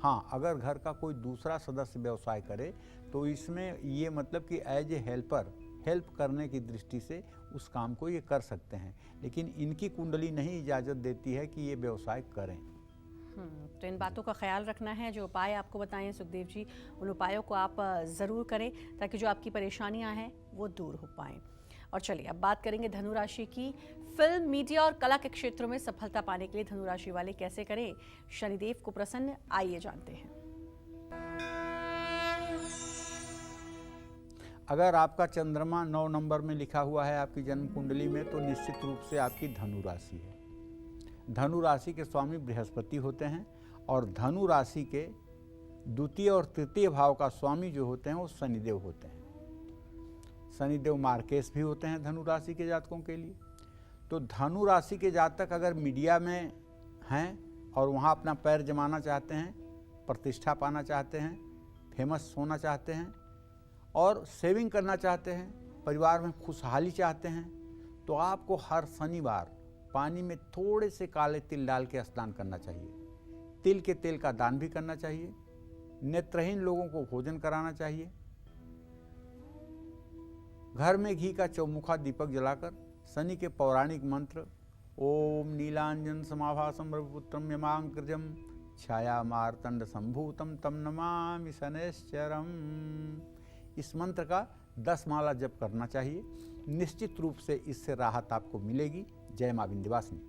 हाँ, अगर घर का कोई दूसरा सदस्य व्यवसाय करे तो इसमें ये मतलब कि एज ए हेल्पर, हेल्प करने की दृष्टि से उस काम को ये कर सकते हैं, लेकिन इनकी कुंडली नहीं इजाज़त देती है कि ये व्यवसाय करें। तो इन बातों का ख्याल रखना है। जो उपाय आपको बताएं सुखदेव जी, उन उपायों को आप ज़रूर करें ताकि जो आपकी परेशानियां हैं वो दूर हो पाएं। और चलिए अब बात करेंगे धनु राशि की। फिल्म, मीडिया और कला के क्षेत्रों में सफलता पाने के लिए धनु राशि वाले कैसे करें शनिदेव को प्रसन्न, आइए जानते हैं। अगर आपका चंद्रमा 9 नंबर में लिखा हुआ है आपकी जन्म कुंडली में, तो निश्चित रूप से आपकी धनु राशि है। धनु राशि के स्वामी बृहस्पति होते हैं, और धनु राशि के द्वितीय और तृतीय भाव का स्वामी जो होते हैं वो शनिदेव होते हैं। शनिदेव मार्केश भी होते हैं धनु राशि के जातकों के लिए। तो धनु राशि के जातक अगर मीडिया में हैं और वहाँ अपना पैर जमाना चाहते हैं, प्रतिष्ठा पाना चाहते हैं, फेमस होना चाहते हैं और सेविंग करना चाहते हैं, परिवार में खुशहाली चाहते हैं, तो आपको हर शनिवार पानी में थोड़े से काले तिल डाल के स्नान करना चाहिए। तिल के तेल का दान भी करना चाहिए। नेत्रहीन लोगों को भोजन कराना चाहिए। घर में घी का चौमुखा दीपक जलाकर शनि के पौराणिक मंत्र ओम नीलांजन समाभासम रविपुत्रम यमांकृजम छाया मार्तंड संभूतम तम नमामि शनैश्चरम, इस मंत्र का 10 माला जप करना चाहिए। निश्चित रूप से इससे राहत आपको मिलेगी। जय मां विंध्यवासिनी।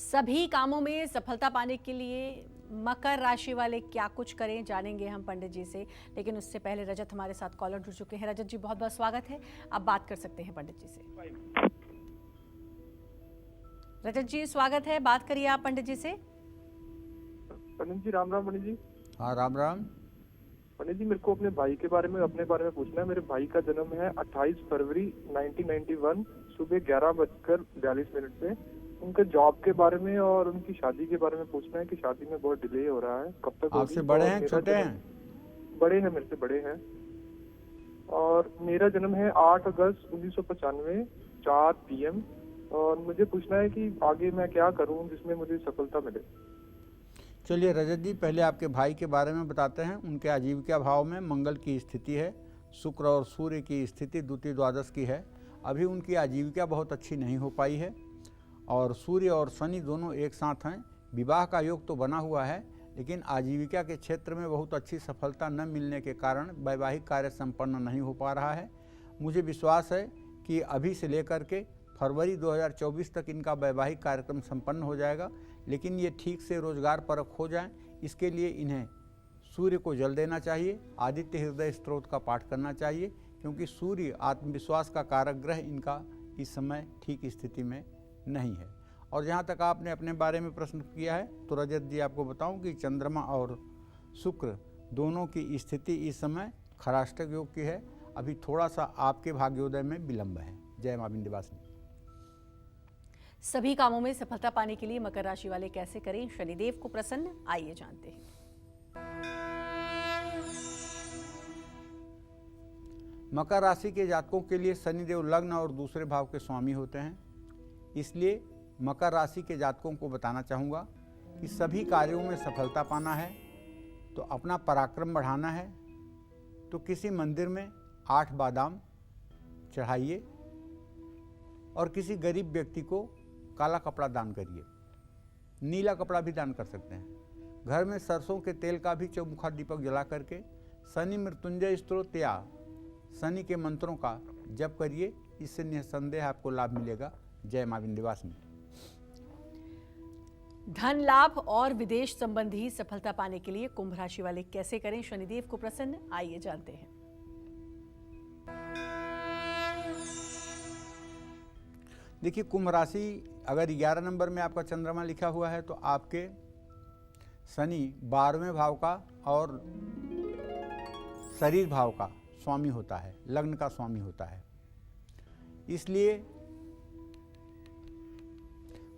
सभी कामों में सफलता पाने के लिए मकर राशि वाले क्या कुछ करें, जानेंगे हम पंडित जी से। लेकिन उससे पहले रजत हमारे साथ कॉलर जुड़ चुके हैं। रजत जी, बहुत बहुत स्वागत है, आप बात कर सकते हैं पंडित जी से। रजत जी स्वागत है, बात करिए आप पंडित जी से। पंडित जी राम राम। पंडित जी हाँ राम राम। पंडित जी, मेरे को अपने भाई के बारे में, अपने बारे में पूछना है। मेरे भाई का जन्म है 28 फरवरी 1991 सुबह 11:42 पे। उनके जॉब के बारे में और उनकी शादी के बारे में पूछना है कि शादी में बहुत डिले हो रहा है, कब तक आपसे बड़े हैं छोटे हैं? बड़े हैं, मेरे से बड़े हैं। और मेरा जन्म है 8 अगस्त 1995 4 PM। और मुझे पूछना है कि आगे मैं क्या करूं जिसमें मुझे सफलता मिले। चलिए रजत जी, पहले आपके भाई के बारे में बताते हैं। उनके आजीविका भाव में मंगल की स्थिति है, शुक्र और सूर्य की स्थिति द्वितीय द्वादश की है। अभी उनकी आजीविका बहुत अच्छी नहीं हो पाई है। और सूर्य और शनि दोनों एक साथ हैं। विवाह का योग तो बना हुआ है, लेकिन आजीविका के क्षेत्र में बहुत अच्छी सफलता न मिलने के कारण वैवाहिक कार्य संपन्न नहीं हो पा रहा है। मुझे विश्वास है कि अभी से लेकर के फरवरी 2024 तक इनका वैवाहिक कार्यक्रम संपन्न हो जाएगा, लेकिन ये ठीक से रोजगार परक हो जाएं, इसके लिए इन्हें सूर्य को जल देना चाहिए, आदित्य हृदय स्तोत्र का पाठ करना चाहिए, क्योंकि सूर्य आत्मविश्वास का कारक ग्रह इनका इस समय ठीक स्थिति में नहीं है। और जहाँ तक आपने अपने बारे में प्रश्न किया है, तो रजत जी आपको बताऊं कि चंद्रमा और शुक्र दोनों की स्थिति इस समय खराष्टक योग की है। अभी थोड़ा सा आपके भाग्योदय में विलंब है। जय मां विंध्यवासिनी। सभी कामों में सफलता पाने के लिए मकर राशि वाले कैसे करें शनिदेव को प्रसन्न, आइए जानते हैं। मकर राशि के जातकों के लिए शनिदेव लग्न और दूसरे भाव के स्वामी होते हैं, इसलिए मकर राशि के जातकों को बताना चाहूँगा कि सभी कार्यों में सफलता पाना है तो अपना पराक्रम बढ़ाना है, तो किसी मंदिर में 8 बादाम चढ़ाइए और किसी गरीब व्यक्ति को काला कपड़ा दान करिए। नीला कपड़ा भी दान कर सकते हैं। घर में सरसों के तेल का भी चौमुखा दीपक जला करके शनि मृत्युंजय स्तोत्र या शनि के मंत्रों का जप करिए, इससे निसंदेह आपको लाभ मिलेगा। जय मां विंध्यवासिनी। धन लाभ और विदेश संबंधी सफलता पाने के लिए कुंभ राशि वाले कैसे करें शनिदेव को प्रसन्न, आइए जानते हैं। देखिए, कुंभ राशि अगर 11 नंबर में आपका चंद्रमा लिखा हुआ है तो आपके शनि 12वें भाव का और शरीर भाव का स्वामी होता है, लग्न का स्वामी होता है। इसलिए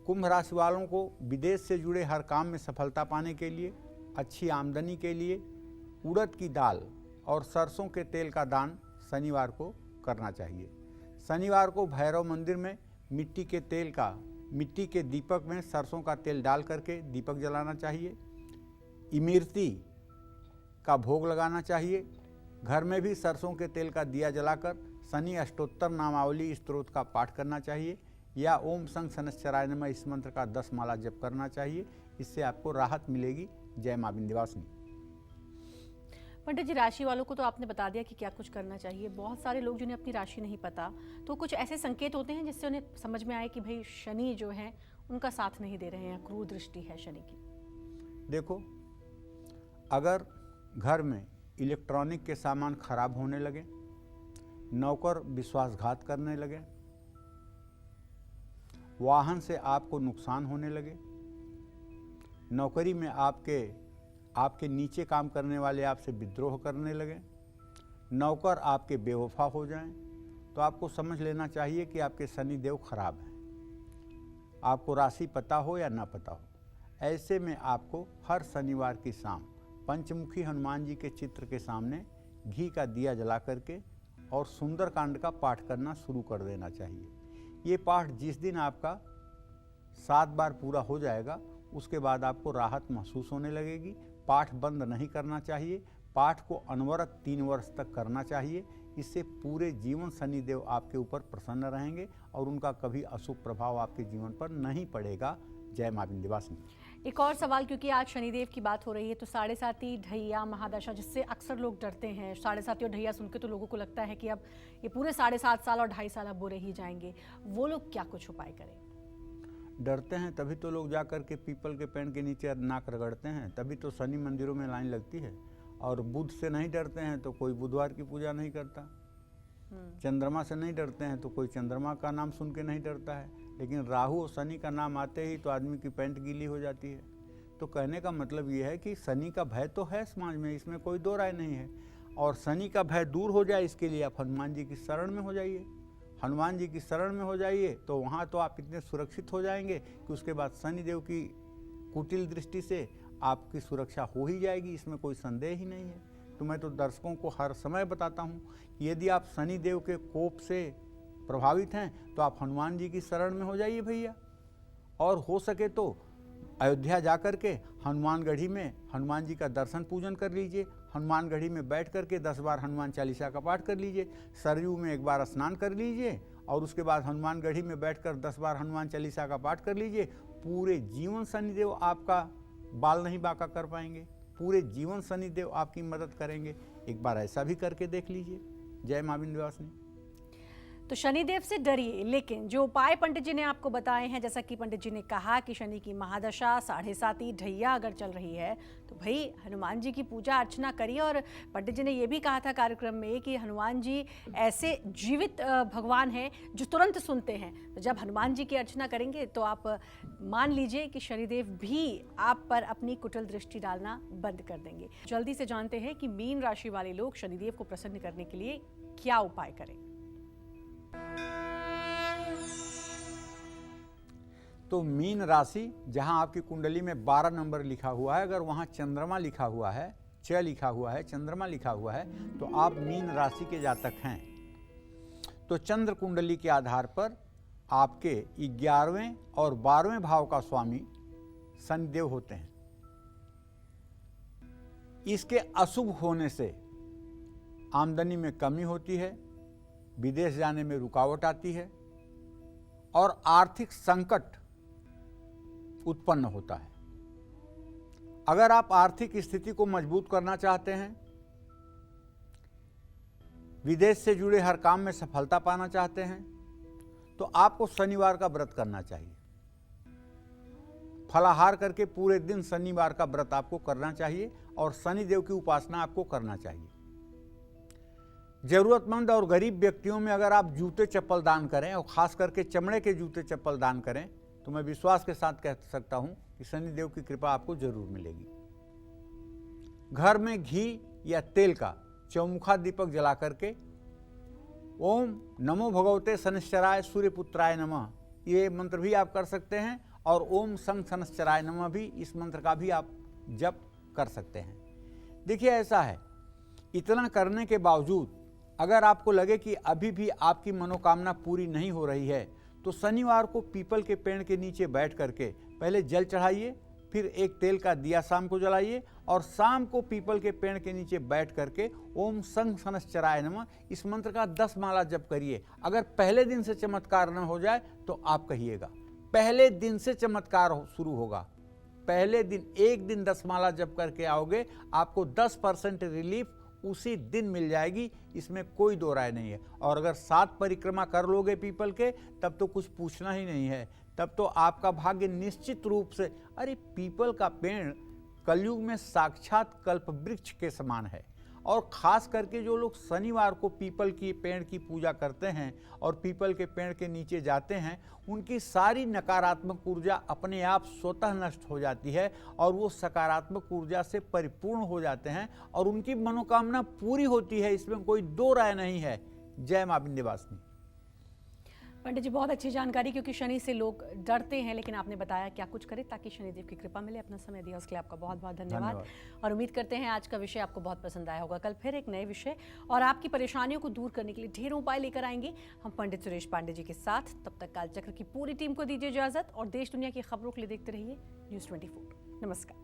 कुंभ राशि वालों को विदेश से जुड़े हर काम में सफलता पाने के लिए, अच्छी आमदनी के लिए उड़द की दाल और सरसों के तेल का दान शनिवार को करना चाहिए। शनिवार को भैरव मंदिर में मिट्टी के दीपक में सरसों का तेल डाल करके दीपक जलाना चाहिए। इमरती का भोग लगाना चाहिए। घर में भी सरसों के तेल का दिया जलाकर शनि अष्टोत्तर नामावली स्तोत्र का पाठ करना चाहिए या ओम संग शनश्चराय नमः इस मंत्र का 10 माला जप करना चाहिए। इससे आपको राहत मिलेगी। जय मां विंध्यवासिनी। पंडित जी, राशि वालों को तो आपने बता दिया कि क्या कुछ करना चाहिए। बहुत सारे लोग जिन्हें अपनी राशि नहीं पता, तो कुछ ऐसे संकेत होते हैं जिससे उन्हें समझ में आए कि भाई शनि जो है उनका साथ नहीं दे रहे हैं, क्रूर दृष्टि है शनि की। देखो, अगर घर में इलेक्ट्रॉनिक के सामान खराब होने लगे, नौकर विश्वासघात करने लगे, वाहन से आपको नुकसान होने लगे, नौकरी में आपके नीचे काम करने वाले आपसे विद्रोह करने लगे, नौकर आपके बेवफा हो जाएं, तो आपको समझ लेना चाहिए कि आपके शनिदेव खराब हैं। आपको राशि पता हो या ना पता हो, ऐसे में आपको हर शनिवार की शाम पंचमुखी हनुमान जी के चित्र के सामने घी का दिया जला करके और सुंदरकांड का पाठ करना शुरू कर देना चाहिए। ये पाठ जिस दिन आपका 7 बार पूरा हो जाएगा, उसके बाद आपको राहत महसूस होने लगेगी। पाठ बंद नहीं करना चाहिए, पाठ को अनवरत 3 वर्ष तक करना चाहिए। इससे पूरे जीवन शनिदेव आपके ऊपर प्रसन्न रहेंगे और उनका कभी अशुभ प्रभाव आपके जीवन पर नहीं पड़ेगा। जय मां विंध्यवासिनी। एक और सवाल, क्योंकि आज शनिदेव की बात हो रही है, तो 7.5 ढैया महादशा जिससे अक्सर लोग डरते हैं, 7.5 और ढैया सुन के तो लोगों को लगता है कि अब ये पूरे 7.5 साल और 2.5 साल अब बुरे ही जाएंगे। वो लोग क्या कुछ उपाय करें? डरते हैं तभी तो लोग जा कर के पीपल के पेड़ के नीचे नाक रगड़ते हैं, तभी तो शनि मंदिरों में लाइन लगती है। और बुध से नहीं डरते हैं तो कोई बुधवार की पूजा नहीं करता, चंद्रमा से नहीं डरते हैं तो कोई चंद्रमा का नाम सुन के नहीं डरता है। लेकिन राहु और शनि का नाम आते ही तो आदमी की पैंट गीली हो जाती है। तो कहने का मतलब ये है कि शनि का भय तो है समाज में, इसमें कोई दो राय नहीं है। और शनि का भय दूर हो जाए, इसके लिए आप हनुमान जी की शरण में हो जाइए। हनुमान जी की शरण में हो जाइए तो वहाँ तो आप इतने सुरक्षित हो जाएंगे कि उसके बाद शनिदेव की कुटिल दृष्टि से आपकी सुरक्षा हो ही जाएगी, इसमें कोई संदेह ही नहीं है। तो मैं तो दर्शकों को हर समय बताता हूँ कि यदि आप शनिदेव के कोप से प्रभावित हैं तो आप हनुमान जी की शरण में हो जाइए भैया। और हो सके तो अयोध्या जाकर के हनुमानगढ़ी में हनुमान जी का दर्शन पूजन कर लीजिए। हनुमानगढ़ी में बैठ कर के 10 बार हनुमान चालीसा का पाठ कर लीजिए। सरयू में 1 बार स्नान कर लीजिए और उसके बाद हनुमानगढ़ी में बैठकर 10 बार हनुमान चालीसा का पाठ कर लीजिए। पूरे जीवन शनिदेव आपका बाल नहीं बांका कर पाएंगे, पूरे जीवन शनिदेव आपकी मदद करेंगे। एक बार ऐसा भी करके देख लीजिए। जय मां विंध्यवासिनी। तो शनिदेव से डरिए, लेकिन जो उपाय पंडित जी ने आपको बताए हैं, जैसा कि पंडित जी ने कहा कि शनि की महादशा 7.5 ढैया अगर चल रही है तो भाई हनुमान जी की पूजा अर्चना करिए। और पंडित जी ने यह भी कहा था कार्यक्रम में कि हनुमान जी ऐसे जीवित भगवान हैं जो तुरंत सुनते हैं। तो जब हनुमान जी की अर्चना करेंगे तो आप मान लीजिए कि शनिदेव भी आप पर अपनी कुटिल दृष्टि डालना बंद कर देंगे। जल्दी से जानते हैं कि मीन राशि वाले लोग शनिदेव को प्रसन्न करने के लिए क्या उपाय करें। तो मीन राशि, जहां आपकी कुंडली में 12 नंबर लिखा हुआ है, अगर वहां चंद्रमा लिखा हुआ है, च लिखा हुआ है, चंद्रमा लिखा हुआ है, तो आप मीन राशि के जातक हैं। तो चंद्र कुंडली के आधार पर आपके 11वें और 12वें भाव का स्वामी शनिदेव होते हैं। इसके अशुभ होने से आमदनी में कमी होती है, विदेश जाने में रुकावट आती है और आर्थिक संकट उत्पन्न होता है। अगर आप आर्थिक स्थिति को मजबूत करना चाहते हैं, विदेश से जुड़े हर काम में सफलता पाना चाहते हैं, तो आपको शनिवार का व्रत करना चाहिए। फलाहार करके पूरे दिन शनिवार का व्रत आपको करना चाहिए और शनिदेव की उपासना आपको करना चाहिए। जरूरतमंद और गरीब व्यक्तियों में अगर आप जूते चप्पल दान करें और खास करके चमड़े के जूते चप्पल दान करें तो मैं विश्वास के साथ कह सकता हूं कि शनिदेव की कृपा आपको जरूर मिलेगी। घर में घी या तेल का चौमुखा दीपक जला करके ओम नमो भगवते शनिश्चराय सूर्यपुत्राय नमः, ये मंत्र भी आप कर सकते हैं और ओम संग शनिश्चराय नमः भी, इस मंत्र का भी आप जप कर सकते हैं। देखिए ऐसा है, इतना करने के बावजूद अगर आपको लगे कि अभी भी आपकी मनोकामना पूरी नहीं हो रही है तो शनिवार को पीपल के पेड़ के नीचे बैठ करके पहले जल चढ़ाइए, फिर एक तेल का दिया शाम को जलाइए और शाम को पीपल के पेड़ के नीचे बैठ करके ओम संग शनिश्चराय नमः इस मंत्र का 10 माला जप करिए। अगर पहले दिन से चमत्कार न हो जाए तो आप कहिएगा, पहले दिन से चमत्कार शुरू होगा। पहले दिन एक दिन 10 माला जप करके आओगे, आपको 10% रिलीफ उसी दिन मिल जाएगी, इसमें कोई दो राय नहीं है। और अगर 7 परिक्रमा कर लोगे पीपल के, तब तो कुछ पूछना ही नहीं है, तब तो आपका भाग्य निश्चित रूप से। अरे पीपल का पेड़ कलयुग में साक्षात कल्प वृक्ष के समान है। और खास करके जो लोग शनिवार को पीपल की पेड़ की पूजा करते हैं और पीपल के पेड़ के नीचे जाते हैं, उनकी सारी नकारात्मक ऊर्जा अपने आप स्वतः नष्ट हो जाती है और वो सकारात्मक ऊर्जा से परिपूर्ण हो जाते हैं और उनकी मनोकामना पूरी होती है, इसमें कोई दो राय नहीं है। जय मां विंध्यवासिनी। पंडित जी बहुत अच्छी जानकारी, क्योंकि शनि से लोग डरते हैं, लेकिन आपने बताया क्या कुछ करें ताकि शनिदेव की कृपा मिले। अपना समय दिया उसके लिए आपका बहुत बहुत धन्यवाद। और उम्मीद करते हैं आज का विषय आपको बहुत पसंद आया होगा। कल फिर एक नए विषय और आपकी परेशानियों को दूर करने के लिए ढेरों उपाय लेकर आएंगे हम पंडित सुरेश पांडे जी के साथ। तब तक कालचक्र की पूरी टीम को दीजिए इजाजत और देश दुनिया की खबरों के लिए देखते रहिए News 24। नमस्कार।